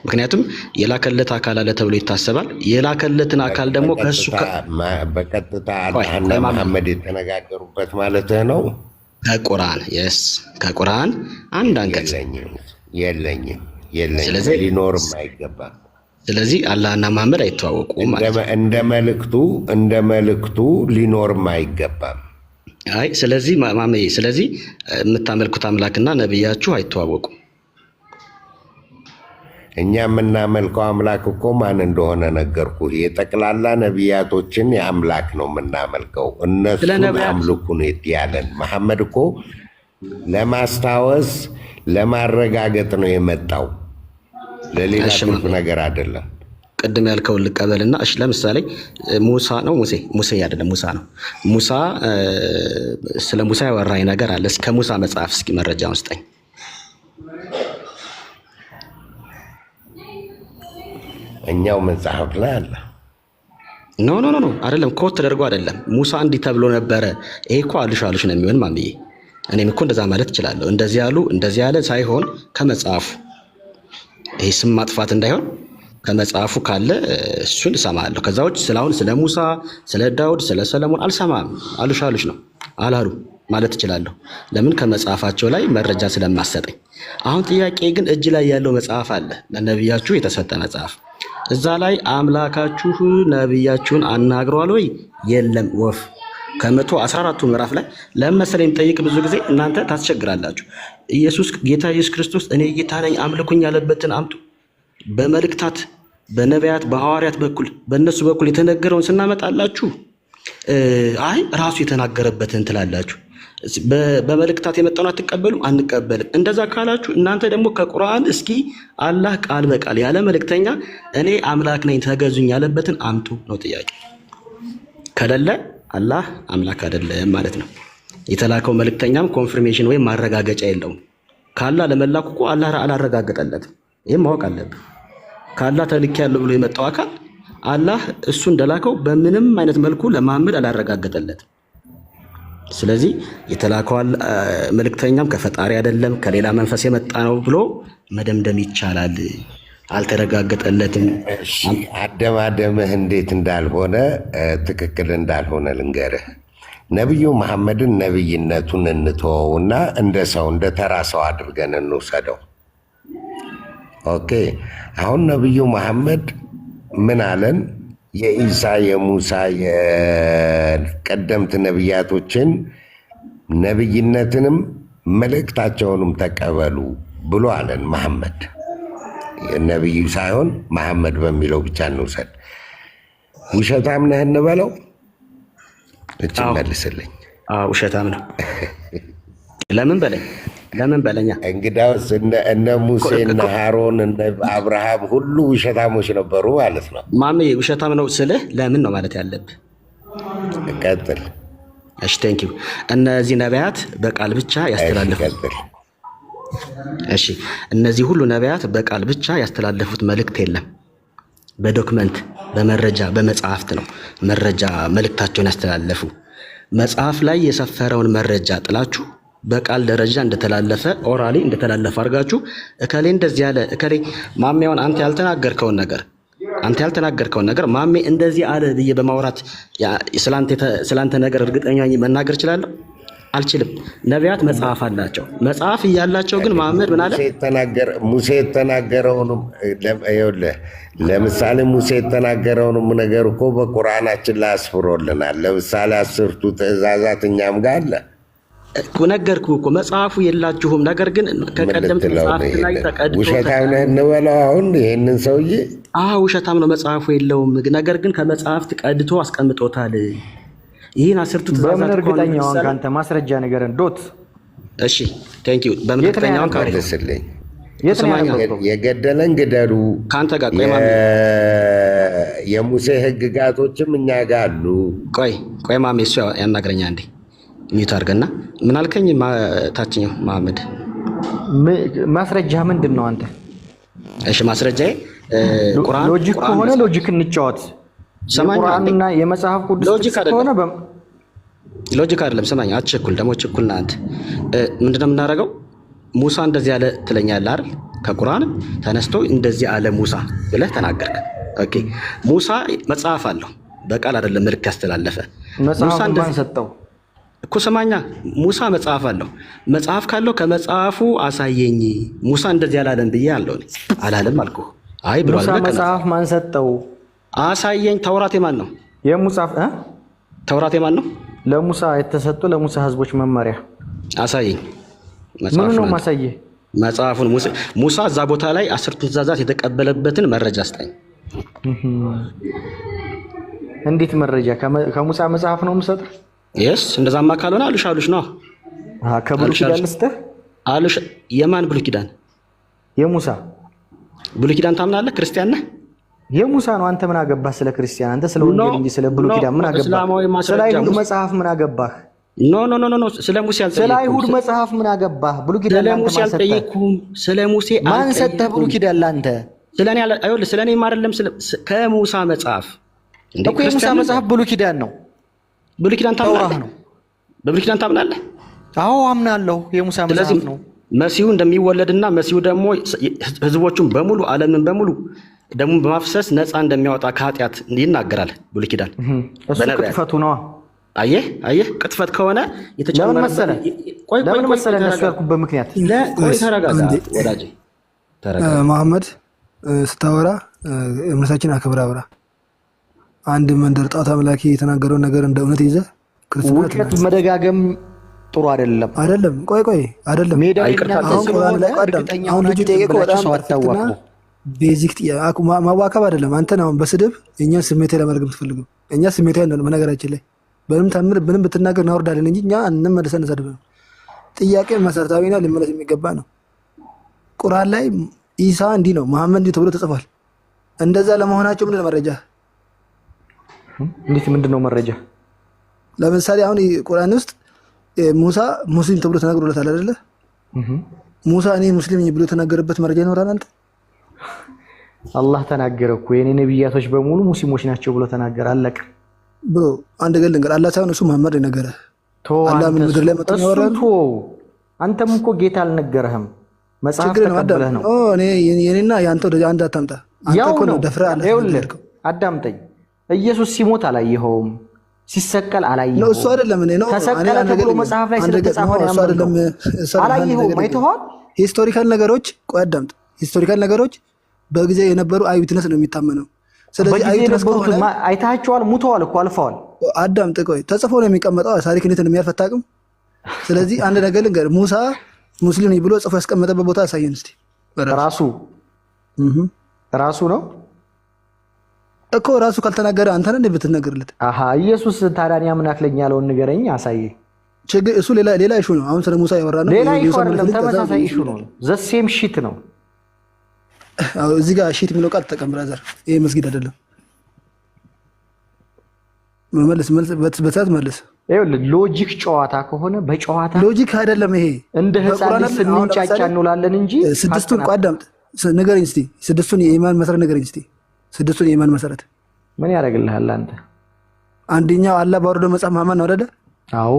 ምክንያቱም የላከለት አካል አለ ተብሎ ይታሰባል። የላከለትን አካል ደግሞ ከሱ በቀጥታ አላህና መሐመድ የተነጋገሩበት ማለት ነው። ከቁርአን አንድ አንቀጽ የለኝም፣ ስለዚህ ሊኖርም አይገባም። ስለዚህ አላህና መሐመድ አይተዋወቁም ማለት ነው። እንደ መልእክቱ ሊኖርም አይገባም። ስለዚህ ማመዬ፣ ስለዚህ የምታመልኩት አምላክና ነብያችሁ አይተዋወቁም። እኛ የምናመልከው አምላክ እኮ ማን እንደሆነ ነገርኩ። የጠቅላላ ነቢያቶችን የአምላክ ነው የምናመልከው። እነሱን አምልኩ ነው ያለን። መሐመድ እኮ ለማስታወስ ለማረጋገጥ ነው የመጣው፣ ለሌላ ነገር አይደለም። ቅድም ያልከውን ልቀበልና እሺ፣ ለምሳሌ ሙሳ ነው ሙሴ አይደለም፣ ሙሳ ነው። ሙሳ ስለ ሙሳ ያወራኝ ነገር አለ። እስከ ሙሳ መጽሐፍ እስኪ መረጃውን ስጠኝ። እኛው መጽሐፍ ላይ አለ። ኖ አይደለም፣ ኮት ተደርጎ አይደለም። ሙሳ እንዲህ ተብሎ ነበረ። ይሄ እኮ አልሽ ነው የሚሆን ማምዬ። እኔም እኮ እንደዛ ማለት እችላለሁ። እንደዚህ ያሉ እንደዚህ ያለ ሳይሆን ከመጽሐፉ፣ ይሄ ስም ማጥፋት እንዳይሆን ከመጽሐፉ ካለ እሱን እሰማለሁ። ከዛ ውጭ ስለ ሙሳ፣ ስለ ዳውድ፣ ስለ ሰለሞን አልሰማም። አልሽ ነው አላሉ ማለት እችላለሁ። ለምን? ከመጽሐፋቸው ላይ መረጃ ስለማሰጠኝ። አሁን ጥያቄ ግን እጅ ላይ ያለው መጽሐፍ አለ፣ ለነቢያችሁ የተሰጠ መጽሐፍ። እዛ ላይ አምላካችሁ ነቢያችሁን አናግሯል ወይ? የለም። ወፍ ከ114ቱ ምዕራፍ ላይ ለመሰለኝ ጠይቅ። ብዙ ጊዜ እናንተ ታስቸግራላችሁ። ጌታ ኢየሱስ ክርስቶስ እኔ ጌታ ነኝ አምልኩኝ ያለበትን አምጡ። በመልእክታት በነቢያት በሐዋርያት በኩል በእነሱ በኩል የተነገረውን ስናመጣላችሁ አይ ራሱ የተናገረበትን ትላላችሁ። በመልእክታት የመጣውን አትቀበሉም? አንቀበልም። እንደዛ ካላችሁ እናንተ ደግሞ ከቁርአን እስኪ አላህ ቃል በቃል ያለ መልእክተኛ እኔ አምላክ ነኝ ተገዙኝ ያለበትን አምጡ ነው ጥያቄ። ከሌለ አላህ አምላክ አይደለም ማለት ነው። የተላከው መልእክተኛም ኮንፍርሜሽን ወይም ማረጋገጫ የለውም። ካላህ ለመላኩ እኮ አላህ አላረጋገጠለትም። ይህም ማወቅ አለብን። ካላህ ተልኬያለሁ ብሎ የመጣው አካል አላህ እሱ እንደላከው በምንም አይነት መልኩ ለመሐመድ አላረጋገጠለትም። ስለዚህ የተላከው መልእክተኛም ከፈጣሪ አይደለም ከሌላ መንፈስ የመጣ ነው ብሎ መደምደም ይቻላል። አልተረጋገጠለትም። አደማደምህ እንዴት እንዳልሆነ ትክክል እንዳልሆነ ልንገርህ። ነቢዩ መሐመድን ነቢይነቱን እንተወውና እንደ ሰው እንደ ተራ ሰው አድርገን እንውሰደው። ኦኬ፣ አሁን ነቢዩ መሐመድ ምን አለን? የኢሳ የሙሳ የቀደምት ነቢያቶችን ነቢይነትንም መልእክታቸውንም ተቀበሉ ብሎ አለን። መሐመድ ነቢዩ ሳይሆን መሐመድ በሚለው ብቻ እንውሰድ። ውሸታም ነህ እንበለው? እቺ መልስልኝ። ውሸታም ነው። ለምን በለኛ። እንግዳውስ እነ ሙሴ እነ ሃሮን እነ አብርሃም ሁሉ ውሸታሞች ነበሩ ማለት ነው። ማሜ ውሸታም ነው ስልህ ለምን ነው ማለት ያለብህ? ቀጥል። እሺ ቴንኪው። እነዚህ ነቢያት በቃል ብቻ ያስተላለፉት እሺ፣ እነዚህ ሁሉ ነቢያት በቃል ብቻ ያስተላለፉት መልእክት የለም። በዶክመንት በመረጃ በመጽሐፍት ነው መረጃ መልእክታቸውን ያስተላለፉ። መጽሐፍ ላይ የሰፈረውን መረጃ ጥላችሁ በቃል ደረጃ እንደተላለፈ ኦራሊ እንደተላለፈ አድርጋችሁ እከሌ እንደዚህ ያለ እከሌ ማሜውን አንተ ያልተናገርከውን ነገር ማሜ እንደዚህ አለ ብዬ በማውራት ስላንተ ነገር እርግጠኛ መናገር እችላለሁ? አልችልም። ነቢያት መጽሐፍ አላቸው። መጽሐፍ እያላቸው ግን መሐመድ ምን አለ? ሙሴ የተናገረውንም ለምሳሌ ሙሴ የተናገረውንም ነገር እኮ በቁርአናችን ላይ አስፍሮልናል። ለምሳሌ 10ቱ ትእዛዛት እኛም ጋር አለ። ነገርኩህ እኮ መጽሐፉ የላችሁም። ነገር ግን ከቀደምት መጽሐፍት ላይ ተቀድቶ ውሸታም ነህ እንበለው አሁን ይሄንን ሰውዬ? ውሸታም ነው፣ መጽሐፉ የለውም። ነገር ግን ከመጽሐፍት ቀድቶ አስቀምጦታል። ይህን 10ቱ ትእዛዛት በምን እርግጠኛው አንተ ማስረጃ ነገርን ዶት። እሺ ቴንኪው። በምን እርግጠኛውን ካለስልኝ የገደለን ግደሉ ካንተ ጋር የሙሴ ህግጋቶችም እኛ ጋር አሉ። ቆይ ማሜ እሱ ያናግረኛ እንዴ ሚዩት አድርገና ምን አልከኝ? ታችኛው መሐመድ ማስረጃ ምንድን ነው አንተ? እሺ ማስረጃዬ ቁርአን ሎጂክ ከሆነ ሎጂክ እንጫወት። የቁርአንና የመጽሐፍ ቅዱስ ከሆነ ሎጂክ አይደለም። ሰማኝ፣ አትቸኩል። ደግሞ ችኩልና አንተ ምንድነው የምናደርገው? ሙሳ እንደዚህ ያለ ትለኛለህ አይደል? ከቁርአን ተነስቶ እንደዚህ አለ ሙሳ ብለህ ተናገርክ። ኦኬ ሙሳ መጽሐፍ አለው፣ በቃል አይደለም መልእክት ያስተላለፈ። ሙሳ ማን ሰጠው እኮ ሰማኛ። ሙሳ መጽሐፍ አለው። መጽሐፍ ካለው ከመጽሐፉ አሳየኝ። ሙሳ እንደዚህ አላለም ብዬ አለው። አላለም አልኩህ። አይ ብሏል። ሙሳ መጽሐፍ ማን ሰጠው? አሳየኝ። ተውራት የማን ነው? የሙሳ ተውራት የማን ነው? ለሙሳ የተሰጡ ለሙሳ ህዝቦች መመሪያ። አሳየኝ። ምን ነው ማሳየህ? መጽሐፉን ሙሳ እዛ ቦታ ላይ 10 ትእዛዛት የተቀበለበትን መረጃ አስጠኝ። እንዴት መረጃ? ከሙሳ መጽሐፍ ነው የምሰጥ? የስ እንደዛማ ካልሆነ አሉሽ ነው። ከብሉይ ኪዳን ልስጥህ? አሉሽ የማን ብሉይ ኪዳን? የሙሳ ብሉይ ኪዳን ታምናለህ? ክርስቲያን ነህ? የሙሳ ነው። አንተ ምን አገባህ ስለ ክርስቲያን? አንተ ስለ ወንጌል እንጂ ስለ ብሉይ ኪዳን ምን አገባህ? ስለ አይሁድ መጽሐፍ ምን አገባህ? ኖ ስለ ሙሴ አልጠየቅኩም። ስለ አይሁድ መጽሐፍ ምን አገባህ? ብሉይ ኪዳን ስለ ሙሴ አልጠየቅኩም። ስለ ሙሴ ማን ሰጠህ ብሉይ ኪዳን ላንተ? ስለኔ አይደለም ስለኔ አይደለም ከሙሳ መጽሐፍ እኮ የሙሳ መጽሐፍ ብሉይ ኪዳን ነው። ብሉይ ኪዳን ታምናለህ ነው? በብሉይ ኪዳን ታምናለህ? አዎ አምናለሁ። የሙሳ መጽሐፍ ነው። መሲሁ እንደሚወለድና መሲሁ ደግሞ ህዝቦቹን በሙሉ ዓለምን በሙሉ ደሙን በማፍሰስ ነፃ እንደሚያወጣ ከኃጢአት ይናገራል ብሉይ ኪዳን። እሱ ቅጥፈቱ ነው። አየህ ቅጥፈት ከሆነ ለምን መሰለህ? ለምን መሰለህ እነሱ ያልኩበት ምክንያት ተረጋጋ ወዳጄ፣ ተረጋጋ። መሐመድ ስታወራ እምነታችን አክብራ አብራ። አንድ መንደር ጣዖት አምላኪ የተናገረውን ነገር እንደ እውነት ይዘህ ውሸት መደጋገም ጥሩ አይደለም። ቆይ አይደለም። አሁን ልጁ ጠየቀ በጣም ቤዚክ ማዋከብ አይደለም። አንተን አሁን በስድብ እኛን ስሜታዊ ለማድረግ የምትፈልገው እኛ ስሜታዊ ነን። በነገራችን ላይ በምንም ታምር ምንም ብትናገር እናወርዳለን እንጂ እኛ እንመልሰን እንሰድብ ነው። ጥያቄ መሰረታዊና ሊመለስ የሚገባ ነው። ቁርአን ላይ ኢሳ እንዲህ ነው መሐመድ እንዲህ ተብሎ ተጽፏል። እንደዛ ለመሆናቸው ምንድን ነው መረጃ? እንዴት ምንድን ነው መረጃ? ለምሳሌ አሁን ቁርአን ውስጥ ሙሳ ሙስሊም ተብሎ ተናግሮለታል አይደለ? ሙሳ እኔ ሙስሊም ነኝ ብሎ የተናገረበት መረጃ ይኖራል? አንተ አላህ ተናገረ እኮ የኔ ነብያቶች በሙሉ ሙስሊሞች ናቸው ብሎ ተናገረ። አለቀ ብሎ አንድ ገል ነገር አላህ ሳይሆን እሱ መሐመድ ነገረ። አላህ ምን ምድር ላይ መጥቶ ያወራል? አንተም እኮ ጌታ አልነገረህም። መጽሐፍ ተቀበለህ ነው። እኔ የኔና ያንተ ወደ አንድ አታምጣ። አንተ እኮ ነው ደፍረህ አለ። አዳምጠኝ። ኢየሱስ ሲሞት አላየኸውም? ሲሰቀል አላየኸውም? ነው እሱ አይደለም። እኔ ነው ተሰቀለ ተብሎ መጽሐፍ ላይ ስለተጻፈ ነው እሱ አይደለም። አላየኸውም? አይተኸዋል? ሂስቶሪካል ነገሮች ቆይ አዳምጥ። ሂስቶሪካል ነገሮች በጊዜ የነበሩ አይዊትነስ ነው የሚታመነው። ስለዚህ አይዊትነስ ከሆነ አይታቸዋል። ሙተዋል እኮ አልፈዋል። አዳምጥ። ቆይ ተጽፎ ነው የሚቀመጠው። ታሪክ እንዴት ነው የሚያልፍ አታውቅም? ስለዚህ አንድ ነገር ልንገርህ። ሙሳ ሙስሊም ነኝ ብሎ ጽፎ ያስቀመጠበት ቦታ አሳየን እስቲ። ራሱ ነው እኮ ራሱ ካልተናገረ አንተ ነህ እንዴ ብትነገርለት? ኢየሱስ ታዲያ ምን አክለኝ ያለውን ንገረኝ፣ አሳየኝ። ችግር እሱ ሌላ ኢሹ ነው። አሁን ስለ ሙሳ ያወራ ነው። ሌላ ኢሹ አይደለም፣ ተመሳሳይ ኢሹ ነው። ዘሴም ሺት ነው። እዚህ ጋር ሺት የሚለው ቃል ተጠቀም ብራዘር። ይሄ መስጊድ አይደለም። መልስ በትታት መልስ። ይኸውልህ ሎጂክ ጨዋታ ከሆነ በጨዋታ ሎጂክ አይደለም ይሄ። እንደ ህፃን ልጅ ስንጫጫ እንውላለን እንጂ ስድስቱን አዳምጥ ንገረኝ እስቲ። ስድስቱን የኢማን መሰረት ንገረኝ እስቲ። ስድስቱን የኢማን መሰረት ምን ያደርግልሃል አንተ? አንደኛው አላህ ባወረደው መጽሐፍ ማመን ነው አይደለ? አዎ።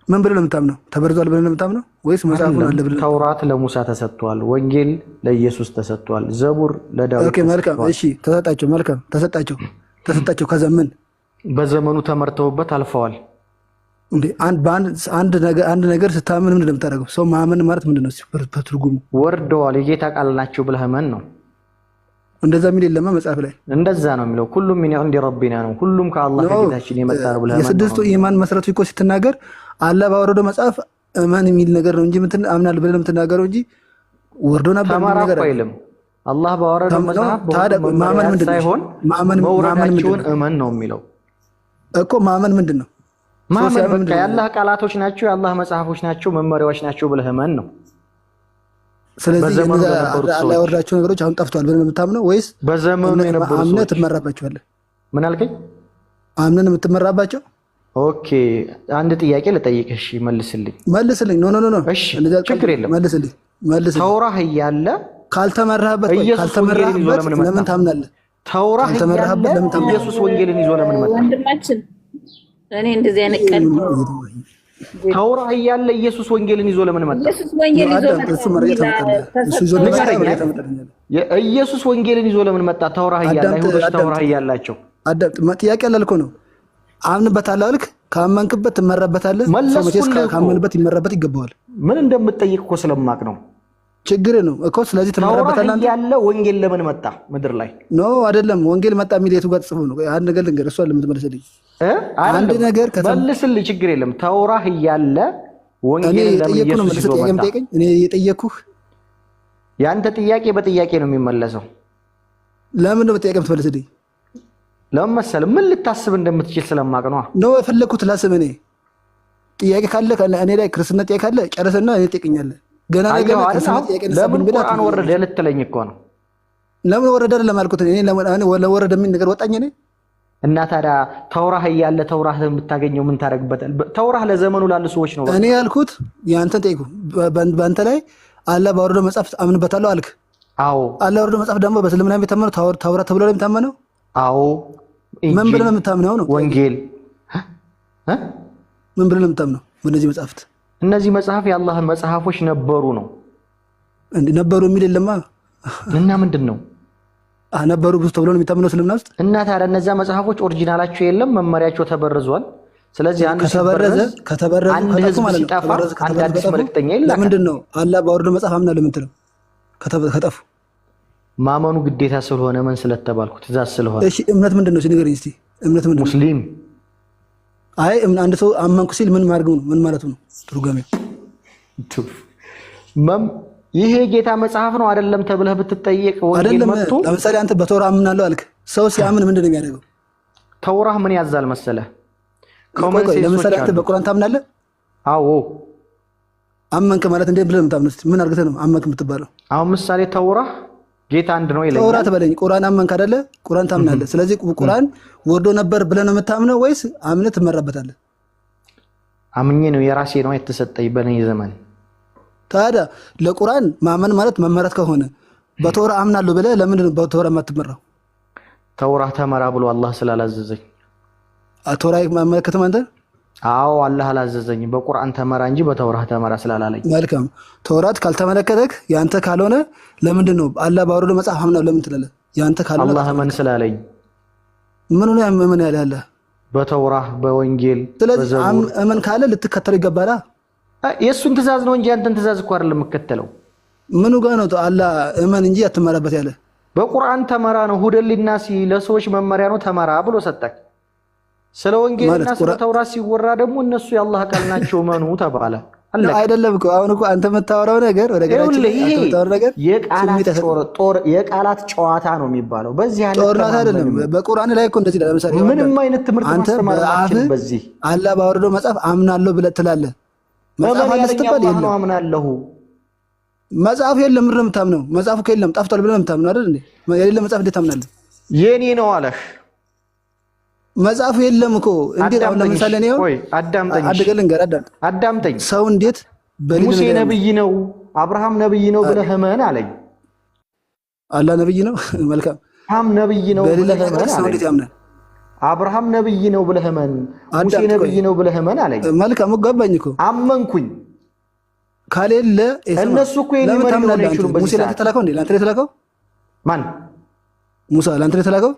ምን ብለህ ነው የምታምነው? ተበርዟል ብለህ ነው የምታምነው ወይስ መጽሐፉን አለ ብለህ? ተውራት ለሙሳ ተሰጥቷል፣ ወንጌል ለኢየሱስ ተሰጥቷል፣ ዘቡር ለዳዊት። ኦኬ መልካም እሺ፣ ተሰጣቸው። መልካም ተሰጣቸው። ከዛ ምን በዘመኑ ተመርተውበት አልፈዋል። እንዴ አንድ ነገር ስታምን ምንድን ነው የምታደርገው? ሰው ማመን ማለት ምንድን ነው በትርጉሙ? ወርደዋል፣ የጌታ ቃል ናቸው ብለህ መን ነው። እንደዛ የሚል የለማ መጽሐፍ ላይ። እንደዛ ነው የሚለው። ሁሉም ምን እንደ ረቢና ነው፣ ሁሉም ከአላህ ከጌታችን የመጣ ነው ብለህ የስድስቱ ኢማን መሰረቱ እኮ ስትናገር አላህ ባወረደው መጽሐፍ እመን የሚል ነገር ነው እንጂ አምናለሁ ብለህ የምትናገረው እንጂ ወርዶ ነበር የሚል ነገር አይደለም። አላህ ባወረደው መጽሐፍ ማመን ምንድን ነው? መውረዳቸውን እመን ነው የሚለው እኮ። ማመን ምንድን ነው? ማመን በቃ የአላህ ቃላቶች ናቸው፣ የአላህ መጽሐፎች ናቸው፣ መመሪያዎች ናቸው ብለህ እመን ነው። ስለዚህ አላህ ያወረዳቸው ነገሮች አሁን ጠፍተዋል ብለህ የምታምነው ወይስ በዘመኑ የነበሩ ሰዎች አምነህ ትመራባቸዋለህ? ምን አልከኝ? አምነን የምትመራባቸው። ኦኬ አንድ ጥያቄ ልጠይቅህ። እሺ መልስልኝ። ኖ እሺ ችግር የለም መልስልኝ። ተውራህ እያለ ካልተመራህበት ለምን ታምናለህ? ተውራህ እያለ ኢየሱስ ወንጌልን ይዞ ለምን መጣ? ወንድማችን እኔ እንደዚህ አይነት ቀን ተውራህ እያለ ኢየሱስ ወንጌልን ይዞ ለምን መጣ? ኢየሱስ ወንጌልን ይዞ መጣ። ኢየሱስ ወንጌልን ይዞ ለምን መጣ? ተውራህ እያለ አይሁዶች ተውራህ እያላቸው ጥያቄ አላልኩ ነው። አምንበታለህ አልክ። ካመንክበት ትመረበታለህ። ሰው መቼስ ካመንበት ይመረበት ይገባዋል። ምን እንደምትጠይቅ እኮ ስለማቅ ነው። ችግር ነው እኮ። ስለዚህ ትመረበታለህ። ተውራህ እያለ ወንጌል ለምን መጣ ምድር ላይ? ኖ አይደለም። ወንጌል መጣ የሚል የቱ ጋር ጽፎ ነው? አንድ ነገር ልንገርህ፣ እሷን ለምትመልስልኝ አንድ ነገር መልስልኝ። ችግር የለም። ተውራህ እያለ ወንጌል ለምን ኢየሱስ ይዞ መጣ? እኔ የጠየኩህ ያንተ ጥያቄ በጥያቄ ነው የሚመለሰው። ለምን ነው በጥያቄ የምትመልስልኝ? ለምን መሰለህ? ምን ልታስብ እንደምትችል ስለማቅ ነው። ነው የፈለኩት ላስብ። እኔ ጥያቄ ካለ እኔ ላይ ክርስትና ጥያቄ ካለ ጨርሰና እኔ ትጠይቀኛለህ። ገና ነገር ክርስትና ጥያቄ ለምን ቁርአን ወረደ ልትለኝ እኮ ነው። ለምን ወረደ ለማልኩት እኔ ወረደ ምን ነገር ወጣኝ እኔ እና ታዲያ ተውራህ እያለ ተውራህ የምታገኘው ምን ታደርግበታል? ተውራህ ለዘመኑ ላሉ ሰዎች ነው። እኔ ያልኩት ያንተን ጠይቁ። በአንተ ላይ አላህ ባወረደው መጽሐፍ አምንበታለሁ አልክ። አዎ። አላህ ባወረደው መጽሐፍ ደግሞ በእስልምና የሚታመነው ተውራት ተብሎ ነው የሚታመነው። አዎ። ምን ብለህ ነው የምታምነው? ነው ወንጌል ምን ብለህ ነው የምታምነው? በእነዚህ መጽሐፍት እነዚህ መጽሐፍ የአላህ መጽሐፎች ነበሩ ነው እንዴ? ነበሩ የሚል የለማ። እና ምንድን ነው ነበሩ ብዙ ተብሎ ነው የሚታመነው እስልምና ውስጥ። እና ታዲያ እነዚያ መጽሐፎች ኦሪጂናላቸው የለም፣ መመሪያቸው ተበርዟል። ስለዚህ አንድ ከተበረዘ አንድ ህዝብ ሲጠፋ አንድ አዲስ መልእክተኛ ይላል። ለምንድን ነው አላህ ባወረደው መጽሐፍ አምናለሁ የምትለው? ከጠፉ ማመኑ ግዴታ ስለሆነ ምን ስለተባልኩ ትእዛዝ ስለሆነ። እሺ እምነት ምንድን ነው? ንገረኝ እስቲ። እምነት ምንድን ነው? ሙስሊም። አይ አንድ ሰው አመንኩ ሲል ምን ማድረግ ነው? ምን ማለቱ ነው? ትርጓሜው ይሄ ጌታ መጽሐፍ ነው አይደለም ተብለህ ብትጠየቅ ወንጌል መጥቶ ለምሳሌ አንተ በተውራ አምናለሁ አልክ። ሰው ሲያምን ምንድን ነው የሚያደርገው? ተውራህ ምን ያዛል መሰለህ? ለምሳሌ አንተ በቁርአን ታምናለህ? አዎ። አመንክ ማለት እንዴት ብለህ የምታምነው? ምን አድርገህ ነው አመንክ የምትባለው? አሁን ምሳሌ ተውራህ ጌታ አንድ ነው ይለኛል። ተውራት በለኝ። ቁርአን አመንክ አይደለ? ቁርአን ታምናለህ። ስለዚህ ቁርአን ወርዶ ነበር ብለህ ነው የምታምነው ወይስ አምነህ ትመራበታለህ? አምኜ ነው የራሴ ነው የተሰጠኝ በኔ ዘመን። ታዲያ ለቁርአን ማመን ማለት መመራት ከሆነ በተውራ አምናለሁ ብለህ ለምንድን ነው በተውራ የማትመራው? ተውራ ተመራ ብሎ አላህ ስላላዘዘኝ። ተውራ ማመለከተም አንተ? አዎ አላህ አላዘዘኝ። በቁርአን ተመራ እንጂ በተውራ ተመራ ስላላለኝ። መልካም። ተውራት ካልተመለከተክ ያንተ ካልሆነ ለምንድን ነው አላህ ባወረደው መጽሐፍ አምናለሁ ለምን ትላለህ? ያንተ ካልሆነ አላህ ምን ስላለኝ። ምን ነው ምን ያለ አለ? በተውራ በወንጌል። ስለዚህ እመን ካለ ልትከተለው ይገባላ። የእሱን ትእዛዝ ነው እንጂ አንተን ትእዛዝ እኮ አይደለም የምከተለው። ምኑ ጋር ነው አላህ እመን እንጂ አትመራበት ያለ? በቁርአን ተመራ ነው። ሁደል ሊናሲ ለሰዎች መመሪያ ነው ተመራ ብሎ ሰጠክ። ስለ ወንጌልና ስለ ተውራት ሲወራ ደግሞ እነሱ የአላህ ቃል ናቸው መኑ ተባለ። አይደለም እኮ አሁን እኮ አንተ የምታወራው ነገር ወደ ገራችን የምታወራው ነገር የቃላት ጨዋታ ነው የሚባለው። በዚህ አይነት ጦርነት አይደለም። በቁርአን ላይ እኮ እንደዚህ ለምሳሌ ምንም አይነት ትምህርት ማስተማር አትችልም። በዚህ አላህ ባወረደው መጽሐፍ አምናለሁ ብለህ ትላለህ። መጽሐፍ አለ ስትባል የለም አምናለሁ። መጽሐፍ የለም ምንም የምታምነው መጽሐፉ ከየለም ጠፍቷል ብለህ የምታምነው አይደል እንዴ? የሌለ መጽሐፍ እንዴት ታምናለህ? የኔ ነው አለህ። መጽሐፉ የለም እኮ እንዴት? አሁን ለምሳሌ ነው አዳምጠኝ፣ አዳምጠኝ። ሰው እንዴት ሙሴ ነብይ ነው አብርሃም ነብይ ነው ብለህ እመን አለኝ። አላህ ነብይ ነው። መልካም። አብርሃም ነብይ ነው ብለህ እመን አለኝ። አብርሃም ነብይ ነው ብለህ እመን፣ ሙሴ ነብይ ነው ብለህ እመን አለኝ። መልካም ገባኝ እኮ አመንኩኝ። ካሌለ እነሱ እኮ የኔ መሪ ነው አይችሉም። ሙሴ ለአንተ ተላከው እንዴ? ለአንተ ተላከው ማን? ሙሳ ለአንተ ተላከው?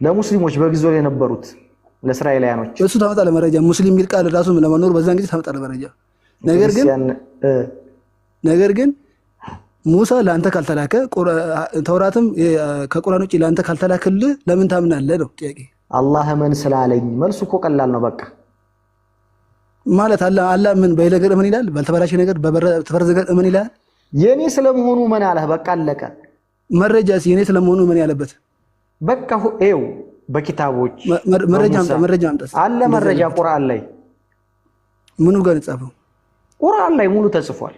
ለሙስሊሞች በጊዜው የነበሩት ለእስራኤላውያኖች። እሱ ታመጣለህ መረጃ። ሙስሊም የሚል ቃል ራሱ ለመኖር በዛን ጊዜ ታመጣለህ መረጃ። ነገር ግን ሙሳ ለአንተ ካልተላከ ተውራትም ከቁርአን ውጪ ለአንተ ካልተላከልህ ለምን ታምናለህ ነው ጥያቄ። አላህ ምን ስላለኝ መልሱ እኮ ቀላል ነው። በቃ ማለት አላህ ምን በይለገር ምን ይላል? ባልተበላሸ ነገር በተፈረዘ ነገር ምን ይላል? የኔ ስለመሆኑ ምን አለህ? በቃ አለቀ። መረጃስ የኔ ስለመሆኑ ምን ያለበት? በቃ ኤው በኪታቦች መረጃ አምጣ አለ። መረጃ ቁርአን ላይ ምኑ ጋር ተጻፈው? ቁርአን ላይ ሙሉ ተጽፏል።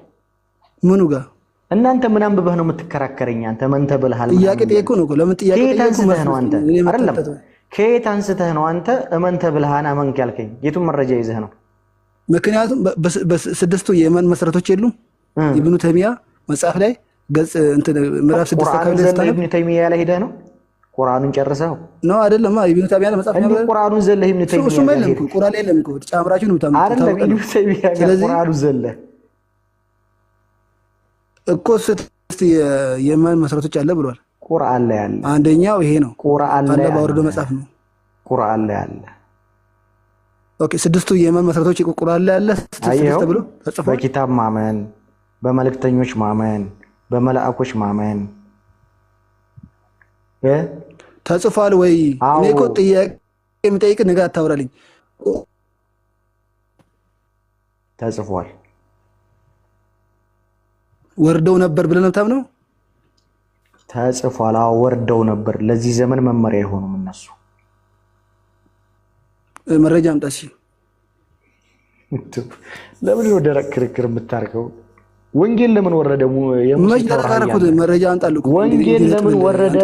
ምኑ ጋር? እናንተ ምን አንብበህ ነው የምትከራከረኝ? አንተ መንተ ብለሃል። ጥያቄ ጠየቁ ነው። ለምን ጥያቄ ጠየቁ ነው? አንተ አይደለም ከየት አንስተህ ነው አንተ እመንተ ብለሃና መንክ ያልከኝ? የቱን መረጃ ይዘህ ነው? ምክንያቱም በስድስቱ የኢማን መሰረቶች የሉም ኢብኑ ተይሚያ መጽሐፍ ላይ ገጽ እንትን ምዕራፍ 6 አካባቢ ላይ ኢብኑ ተይሚያ ላይ ሄደህ ነው ቁርአኑን ጨርሰው ነው አይደለም? ኢብኑ ተይሚያ መጽሐፍ ነው። ቁርአኑን ዘለህ ኢብኑ ተይሚያ እሱ ማለት ነው። ቁርአን ላይ ለምን ነው ጫምራችሁ ነው ታምጡ? አይደለም ኢብኑ ተይሚያ ቁርአኑን ዘለህ እኮ እስቲ የማን መሰረቶች አለ ብሏል። ቁርአን ላይ አለ። አንደኛው ይሄ ነው። ቁርአን ላይ ባወረደ መጽሐፍ ነው። ቁርአን ላይ አለ። ኦኬ ስድስቱ የማን መሰረቶች ቁርአን ላይ አለ ስድስት ተብሎ ተጽፏል። በኪታብ ማመን፣ በመልእክተኞች ማመን፣ በመላእክቶች ማመን ተጽፏል ወይ? እኔ እኮ ጥያቄ የምጠይቅ ነገር አታውራልኝ። ተጽፏል። ወርደው ነበር ብለህ ነው የምታምነው? ተጽፏል። አዎ ወርደው ነበር። ለዚህ ዘመን መመሪያ የሆኑም እነሱ መረጃ አምጣ። እሺ ለምን ነው ደረቅ ክርክር የምታርገው? ወንጌል ለምን ወረደ? መች ተረካረኩት? መረጃ አምጣልኩ። ወንጌል ለምን ወረደ?